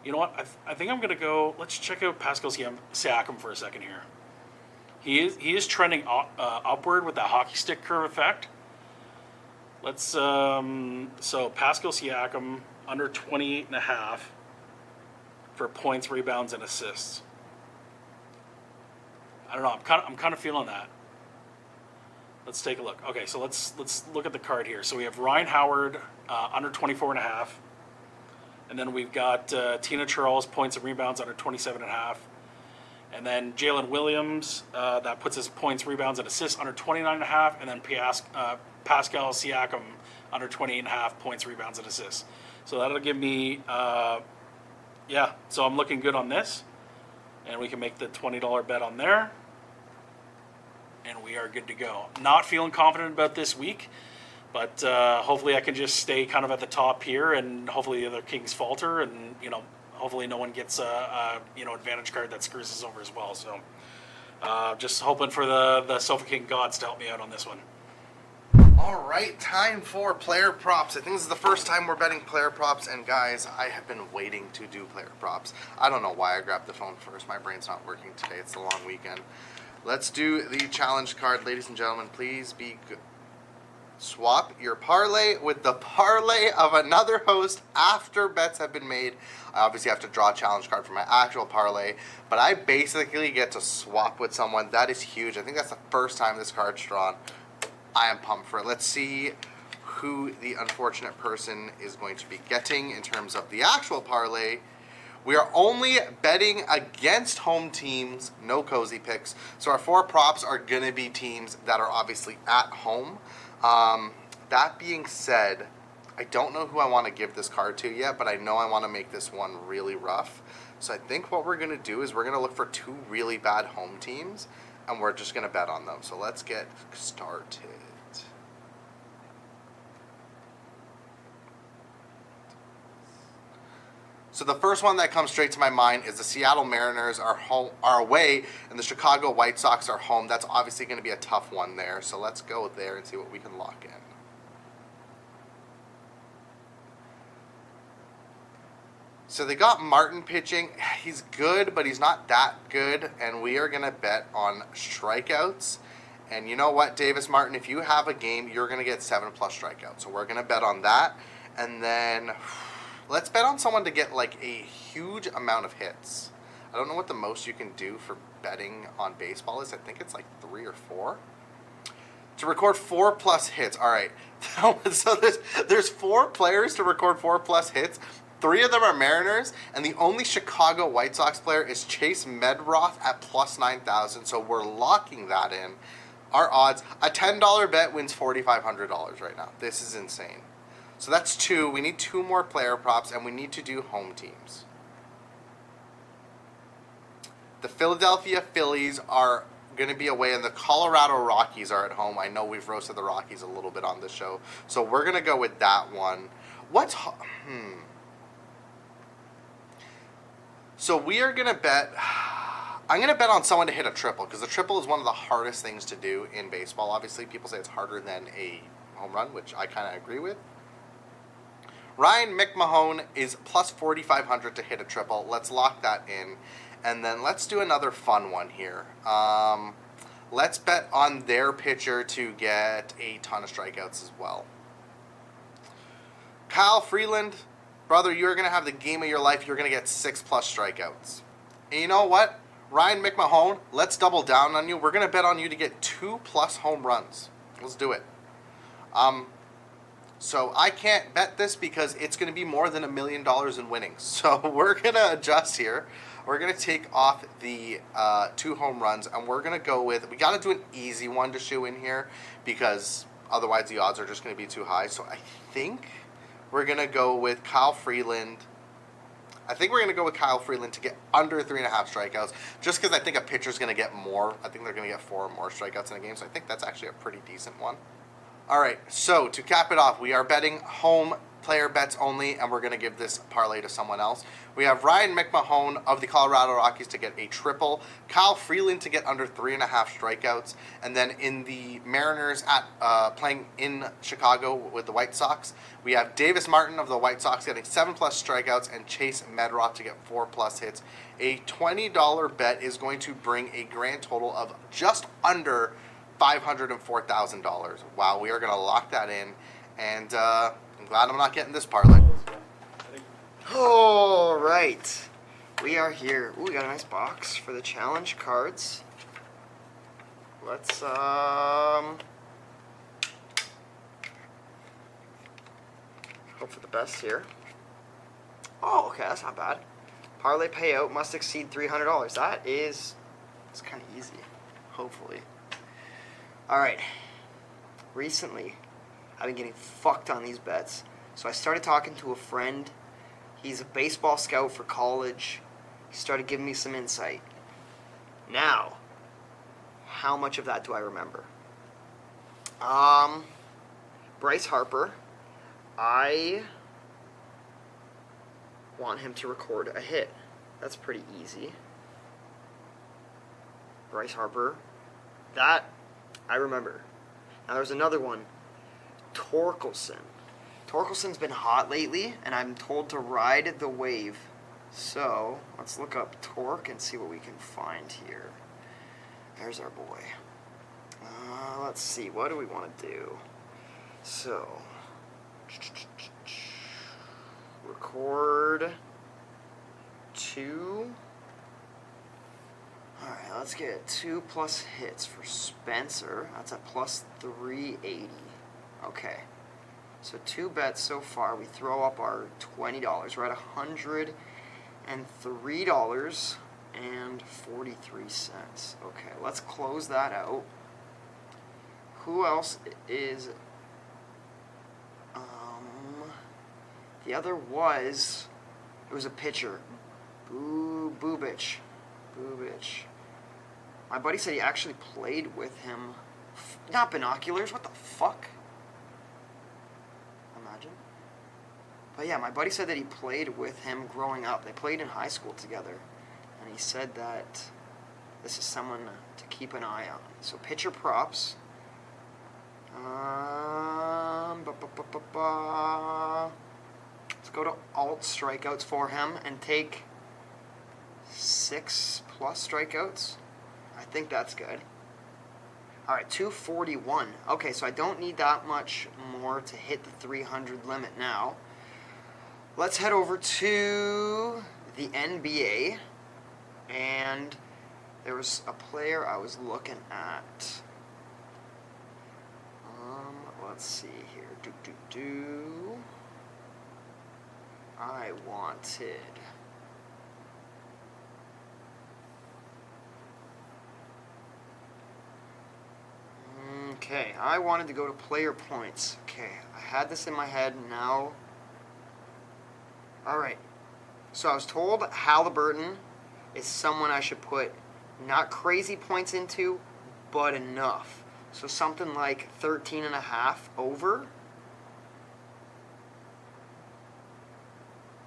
You know what? I think I'm going to go. Let's check out Pascal Siakam for a second here. He is trending upward with that hockey stick curve effect. Let's so Pascal Siakam under 28.5 for points, rebounds, and assists. I don't know. I'm kind of feeling that. Let's take a look. Okay, so let's look at the card here. So we have Ryan Howard under 24.5. And then we've got Tina Charles, points and rebounds under 27.5. And then Jalen Williams, that puts his points, rebounds, and assists under 29.5. And then Pascal Siakam under 28.5 points, rebounds, and assists. So that'll give me, so I'm looking good on this. And we can make the $20 bet on there. And we are good to go. Not feeling confident about this week. But hopefully I can just stay kind of at the top here, and hopefully the other kings falter, and hopefully no one gets a advantage card that screws us over as well. So just hoping for the Sofa King gods to help me out on this one. All right, time for player props. I think this is the first time we're betting player props, and guys, I have been waiting to do player props. I don't know why I grabbed the phone first. My brain's not working today. It's a long weekend. Let's do the challenge card, ladies and gentlemen. Please be good. swap your parlay with the parlay of another host after bets have been made. I obviously have to draw a challenge card for my actual parlay, but I basically get to swap with someone. That is huge. I think that's the first time this card's drawn. I am pumped for it. Let's see who the unfortunate person is going to be getting in terms of the actual parlay. We are only betting against home teams, no cozy picks. So our 4 props are going to be teams that are obviously at home. That being said, I don't know who I want to give this card to yet, but I know I want to make this one really rough. So I think what we're going to do is we're going to look for 2 really bad home teams, and we're just going to bet on them. So let's get started. So the first one that comes straight to my mind is the Seattle Mariners are away, and the Chicago White Sox are home. That's obviously going to be a tough one there. So let's go there and see what we can lock in. So they got Martin pitching. He's good, but he's not that good, and we are going to bet on strikeouts. And you know what, Davis Martin, if you have a game, you're going to get 7+ strikeouts. So we're going to bet on that. And then let's bet on someone to get like a huge amount of hits. I don't know what the most you can do for betting on baseball is. I think it's like 3 or 4. To record 4+ hits. All right. So there's 4 players to record 4+ hits. 3 of them are Mariners, and the only Chicago White Sox player is Chase Medroth at +9,000. So we're locking that in. Our odds, a $10 bet wins $4,500 right now. This is insane. So that's 2. We need 2 more player props, and we need to do home teams. The Philadelphia Phillies are going to be away, and the Colorado Rockies are at home. I know we've roasted the Rockies a little bit on this show, so we're going to go with that one. So we are going to bet, I'm going to bet on someone to hit a triple, because the triple is one of the hardest things to do in baseball. Obviously, people say it's harder than a home run, which I kind of agree with. Ryan McMahon is +4,500 to hit a triple. Let's lock that in. And then let's do another fun one here. Let's bet on their pitcher to get a ton of strikeouts as well. Kyle Freeland, brother, you're going to have the game of your life. You're going to get 6+ strikeouts. And you know what? Ryan McMahon, let's double down on you. We're going to bet on you to get 2+ home runs. Let's do it. So I can't bet this because it's going to be more than $1 million in winnings. So we're going to adjust here. We're going to take off the 2 home runs, and we're going to go with, we got to do an easy one to shoe in here because otherwise the odds are just going to be too high. So I think we're going to go with Kyle Freeland. I think we're going to go with Kyle Freeland to get under 3.5 strikeouts just because I think a pitcher's going to get more. I think they're going to get 4 or more strikeouts in a game. So I think that's actually a pretty decent one. All right, so to cap it off, we are betting home player bets only, and we're going to give this parlay to someone else. We have Ryan McMahon of the Colorado Rockies to get a triple, Kyle Freeland to get under 3.5 strikeouts, and then in the Mariners at playing in Chicago with the White Sox, we have Davis Martin of the White Sox getting 7+ strikeouts and Chase Medroth to get 4+ hits. A $20 bet is going to bring a grand total of just under $504,000. Wow, we are going to lock that in, and I'm glad I'm not getting this parlay. All right, we are here. Ooh, we got a nice box for the challenge cards. Let's hope for the best here. Oh, okay, that's not bad. Parlay payout must exceed $300. It's kind of easy, hopefully. All right, recently I've been getting fucked on these bets. So I started talking to a friend. He's a baseball scout for college. He started giving me some insight. Now, how much of that do I remember? Bryce Harper. I want him to record a hit. That's pretty easy. Bryce Harper. That I remember. Now there's another one. Torkelson. Torkelson's been hot lately, and I'm told to ride the wave. So, let's look up Torque and see what we can find here. There's our boy. Let's see, what do we want to do? So, record 2. Alright, let's get 2 plus hits for Spencer. That's a plus 380. Okay. So 2 bets so far. We throw up our $20. We're at $103.43. Okay, let's close that out. Who else is... the other was... It was a pitcher. Boobich. My buddy said he actually played with him. Not binoculars, what the fuck? Imagine. But yeah, my buddy said that he played with him growing up. They played in high school together. And he said that this is someone to keep an eye on. So pitcher props. Let's go to alt strikeouts for him and take 6 plus strikeouts. I think that's good. Alright, 241. Okay, so I don't need that much more to hit the 300 limit now. Let's head over to the NBA. And there was a player I was looking at. Let's see here. I wanted... Okay, I wanted to go to player points. Okay, I had this in my head now. Alright, so I was told Halliburton is someone I should put not crazy points into, but enough. So something like 13.5 over.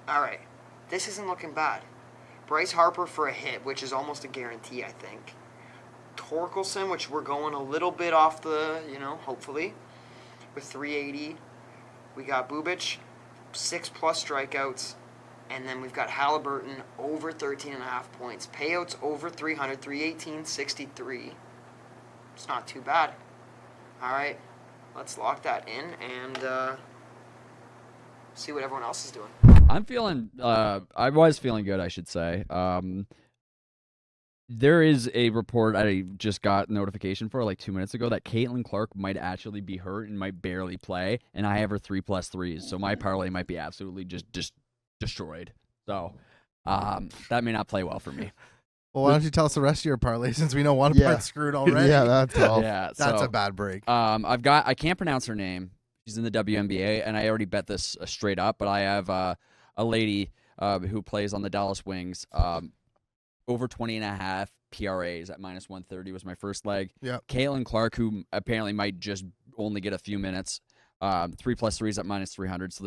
Alright, this isn't looking bad. Bryce Harper for a hit, which is almost a guarantee, I think. Torkelson, which we're going a little bit off the, hopefully, with 380. We got Boobich, 6 plus strikeouts. And then we've got Halliburton over 13.5 points. Payouts over 300, 318, 63. It's not too bad. All right, let's lock that in and see what everyone else is doing. I'm feeling, I was feeling good, I should say. There is a report I just got notification for like 2 minutes ago that Caitlin Clark might actually be hurt and might barely play, and I have her 3+3s, so my parlay might be absolutely just destroyed. So that may not play well for me. Well, why don't you tell us the rest of your parlay since we know one part's screwed already? Yeah, that's tough. Yeah, that's a bad break. I can't pronounce her name. She's in the WNBA, and I already bet this straight up, but I have a lady who plays on the Dallas Wings. Over 20.5 PRAs at -130 was my first leg. Yeah. Caitlin Clark, who apparently might just only get a few minutes. 3+3s at -300. So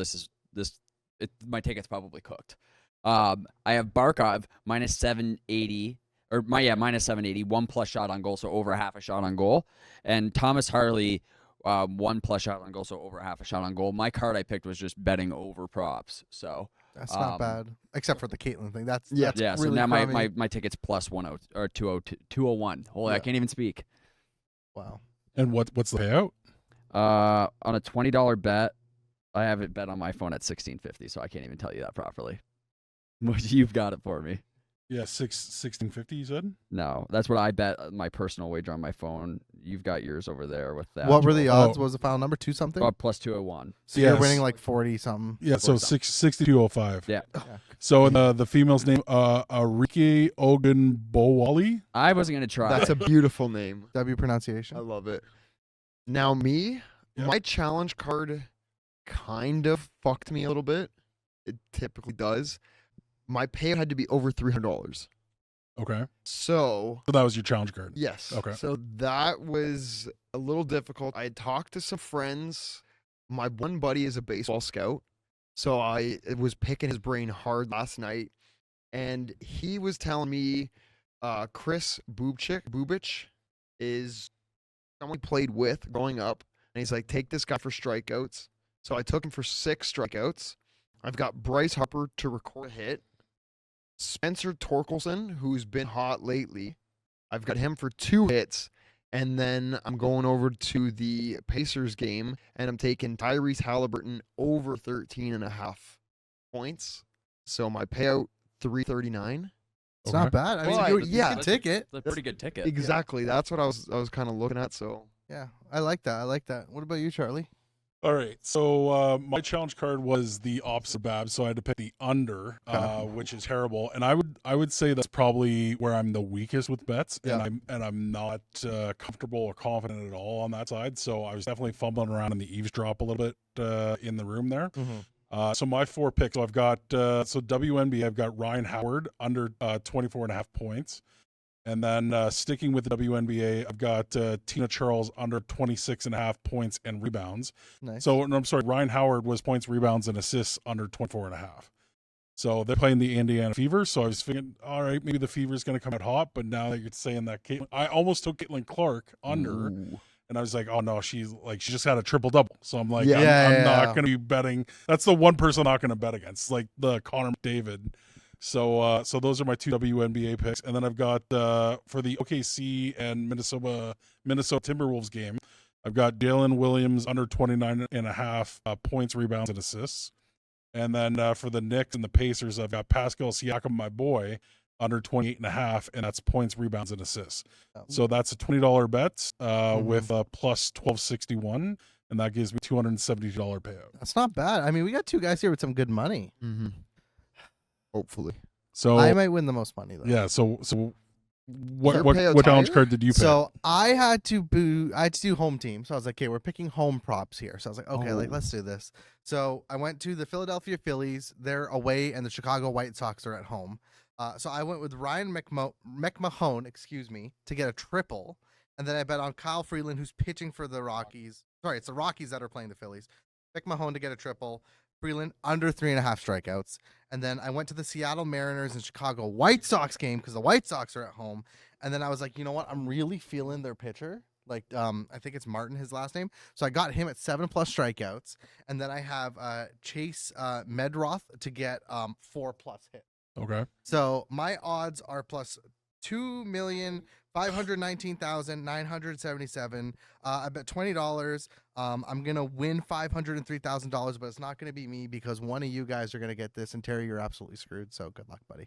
my ticket's probably cooked. I have Barkov -780 or -780, 1 plus shot on goal, so over half a shot on goal, and Thomas Harley 1 plus shot on goal, so over half a shot on goal. My card I picked was just betting over props, so. That's not bad, except for the Caitlin thing. That's yeah. Really so now crummy. my ticket's +10 or 201. Holy, I can't even speak. Wow. And what's the payout? On a $20 bet, I have it bet on my phone at $16.50, so I can't even tell you that properly. You've got it for me. Yeah, $16.50. You said. No, that's what I bet my personal wager on my phone. You've got yours over there with that. What were the odds? What was the final number? 2 something? +201. So you're winning like 40 something. Yeah, so 6205. Yeah. So the female's name, Arike Ogunbowale. I wasn't gonna try. That's a beautiful name. W pronunciation. I love it. Now my challenge card kind of fucked me a little bit. It typically does. My payout had to be over $300. Okay. So that was your challenge card. yes. Okay. So that was a little difficult. I had talked to some friends. My one buddy is a baseball scout. So I was picking his brain hard last night. And he was telling me Chris Bubich is someone he played with growing up. And he's like, take this guy for strikeouts. So I took him for 6 strikeouts. I've got Bryce Harper to record a hit. Spencer Torkelson, who's been hot lately. I've got him for 2 hits. And then I'm going over to the Pacers game, and I'm taking Tyrese Halliburton over 13.5 points. So my payout, $339. It's not bad. I mean, Well, you yeah. can ticket. It's a pretty good ticket. Exactly. That's what I was kind of looking at. So Yeah, I like that. I like that. What about you, Charlie? All right, so my challenge card was the opposite of Babs, so I had to pick the under, which is terrible. And I would say that's probably where I'm the weakest with bets, and I'm not comfortable or confident at all on that side. So I was definitely fumbling around in the eavesdrop a little bit in the room there. Mm-hmm. So my 4 picks, so I've got WNBA, I've got Ryan Howard under 24.5 points. And then sticking with the WNBA, I've got Tina Charles under 26.5 points and rebounds. Nice. So, no, I'm sorry, Ryan Howard was points, rebounds, and assists under 24.5. So they're playing the Indiana Fever. So I was thinking, all right, maybe the Fever is going to come out hot. But now that you're saying that, I almost took Caitlin Clark under. Ooh. And I was like, oh no, she just had a triple double. So I'm like, Yeah. I'm not going to be betting. That's the one person I'm not going to bet against, like the Connor McDavid. So those are my 2 WNBA picks, and then I've got for the OKC and Minnesota Timberwolves game, I've got Jalen Williams under 29.5 points, rebounds, and assists, and then for the Knicks and the Pacers, I've got Pascal Siakam, my boy, under 28.5, and that's points, rebounds, and assists. So that's a $20 bet with a plus 1261, and that gives me $270 payout. That's not bad. I mean, we got 2 guys here with some good money. hopefully. So I might win the most money though. yeah. So Your what payout's challenge higher? card did you pick? So I had to do home team. So I was like, okay, we're picking home props here. So I was like, okay, let's do this. So I went to the Philadelphia Phillies. They're away, and the Chicago White Sox are at home. So I went with Ryan McMahon, to get a triple. And then I bet on Kyle Freeland, who's pitching for the Rockies. Sorry, it's the Rockies that are playing the Phillies. McMahon to get a triple. Freeland under 3.5 strikeouts. And then I went to the Seattle Mariners and Chicago White Sox game because the White Sox are at home. And then I was like, you know what? I'm really feeling their pitcher. Like, I think it's Martin, his last name. So I got him at 7+ strikeouts. And then I have Chase Medroth to get 4+ hits. Okay. So my odds are plus 2,519,977. I bet $20. I'm gonna win $503,000, but it's not gonna be me because one of you guys are gonna get this, and Terry, you're absolutely screwed. So good luck, buddy.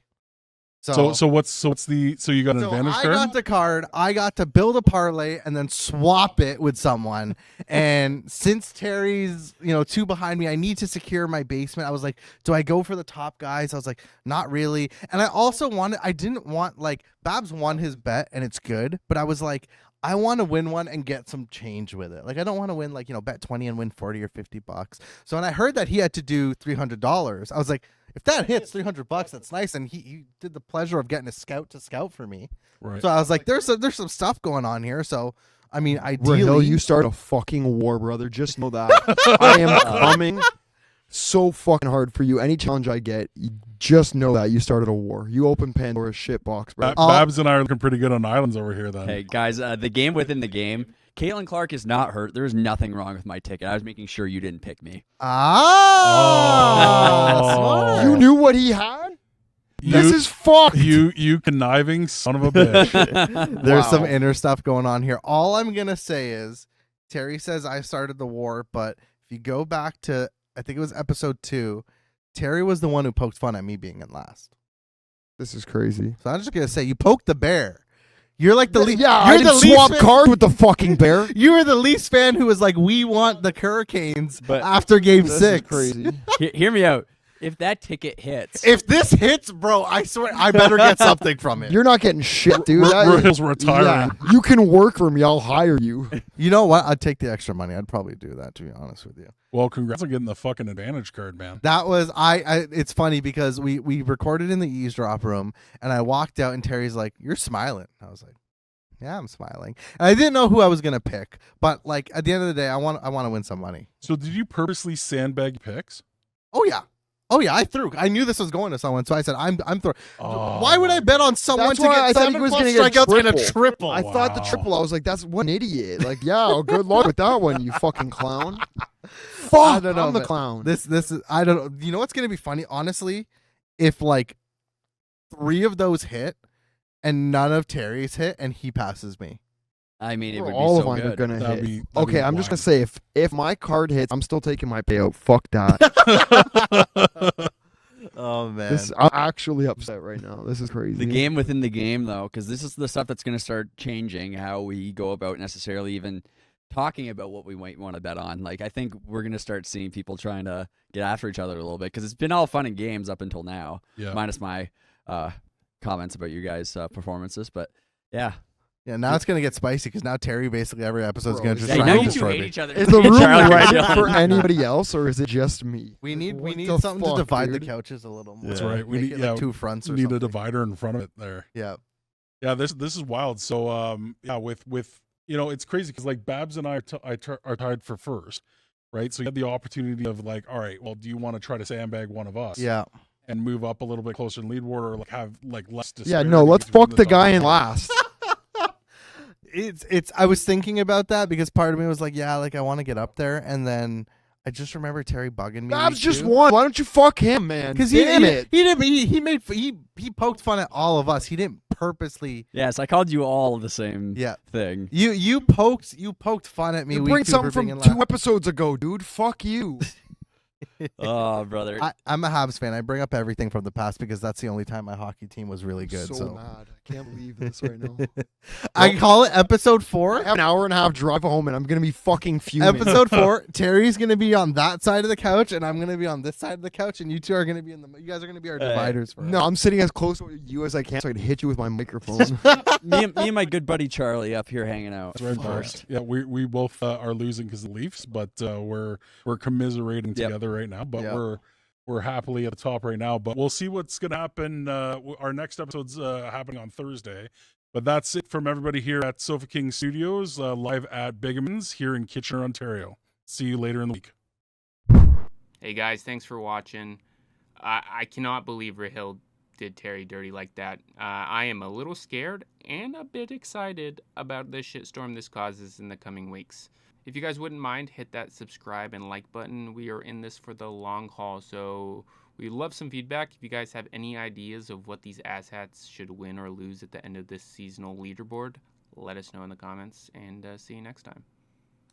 So what's the you got an advantage I card? got the card. I got to build a parlay and then swap it with someone. And since Terry's 2 behind me, I need to secure my basement. I was like, do I go for the top guys? I was like, not really. And I didn't want, like, Babs won his bet and it's good, but I was like, I want to win one and get some change with it. Like, I don't want to win, like, bet 20 and win 40 or $50. So when I heard that he had to do $300, I was like, if that hits $300, that's nice. And he did the pleasure of getting a scout to scout for me. Right. So I was like, there's some stuff going on here. So, I mean, ideally. Rahil, you started a fucking war, brother. Just know that. I am coming so fucking hard for you. Any challenge I get, you just know that you started a war. You opened Pandora's shit box, bro. Babs and I are looking pretty good on islands over here then. Hey, guys, the game within the game. Caitlin Clark is not hurt. There's nothing wrong with my ticket. I was making sure you didn't pick me. Smart. You knew what he had? This is fucked. You conniving son of a bitch. There's some inner stuff going on here. All I'm going to say is Terry says I started the war, but if you go back to, I think it was episode 2, Terry was the one who poked fun at me being in last. This is crazy. So I'm just going to say you poked the bear. You're like the least. Yeah, you're I didn't swap cards with the fucking bear. You were the Leafs fan who was like, we want the Hurricanes But after game This 6. is crazy. Hear me out. If that ticket hits, If this hits, bro, I swear I better get something from it. You're not getting shit, dude. Rahil's retiring. Yeah, you can work for me. I'll hire you. You know what? I'd take the extra money. I'd probably do that, to be honest with you. Well, congrats on getting the fucking advantage card, man. That was it's funny because we recorded in the eavesdrop room and I walked out and Terry's like, "You're smiling." I was like, "Yeah, I'm smiling." And I didn't know who I was gonna pick, but like at the end of the day, I want to win some money. So did you purposely sandbag picks? Oh yeah, I threw. I knew this was going to someone, so I said, "I'm throwing." Oh. Why would I bet on someone That's to why get I thought 7+ he was gonna get a strikeouts and a triple. triple? I thought the Wow. triple. I was like, "That's one idiot." Like, yeah, good luck with that one, you fucking clown. Fuck, I don't know, I'm the but clown. This is I don't know. You know what's gonna be funny? Honestly, if like 3 of those hit and none of Terry's hit and he passes me. I mean, it would be all so of mine are good. gonna That'd hit. be Okay, I'm just gonna say if my card hits, I'm still taking my payout. Fuck that. Oh man. I'm actually upset right now. This is crazy. The game within the game, though, because this is the stuff that's going to start changing how we go about necessarily even talking about what we might want to bet on. Like, I think we're going to start seeing people trying to get after each other a little bit because it's been all fun and games up until now, minus my comments about you guys' performances. But yeah. Yeah, now it's gonna get spicy because now Terry basically every episode is gonna just Hey, try now to you two destroy hate me. each other. Is the room Charlie, ready you're for chilling. anybody else, or is it just me? We need What need the something fuck, to divide dude? the couches a little more. That's right. We Make need it like 2 fronts or need something. a divider in front of it there. Yeah. Yeah, this is wild. So with it's crazy because like Babs and I are tied for first, right? So you had the opportunity of like, all right, well, do you want to try to sandbag one of us? Yeah. And move up a little bit closer in lead board, or like have like less Yeah, disparity no, let's between fuck the top guy and in bottom. last. It's I was thinking about that because part of me was like, yeah, like I want to get up there, and then I just remember Terry bugging me. Babs week just 2. won. Why don't you fuck him, man? Because Damn it. he poked fun at all of us. He didn't purposely. Yes, I called you all the same thing. You poked fun at me. You week bring 2 something for being from in last. 2 episodes ago, dude. Fuck you. Oh, brother. I'm a Habs fan. I bring up everything from the past because that's the only time my hockey team was really good. So mad. I can't believe this right now. I call it episode I 4. have an hour and a half drive home, and I'm gonna be fucking fuming. Episode 4. Terry's gonna be on that side of the couch, and I'm gonna be on this side of the couch, and you two are gonna be in the. You guys are gonna be our dividers. For No, I'm sitting as close to you as I can so I can hit you with my microphone. me and my good buddy Charlie up here hanging out. That's right, first. Yeah, we both are losing because of the Leafs, but we're commiserating together right now. But we're happily at the top right now. But we'll see what's going to happen. Our next episode's happening on Thursday. But that's it from everybody here at Sofa King Studios, live at Bigamans here in Kitchener, Ontario. See you later in the week. Hey guys, thanks for watching. I cannot believe Rahil did Terry dirty like that. I am a little scared and a bit excited about the shitstorm this causes in the coming weeks. If you guys wouldn't mind, hit that subscribe and like button. We are in this for the long haul, so we'd love some feedback. If you guys have any ideas of what these asshats should win or lose at the end of this seasonal leaderboard, let us know in the comments, and see you next time.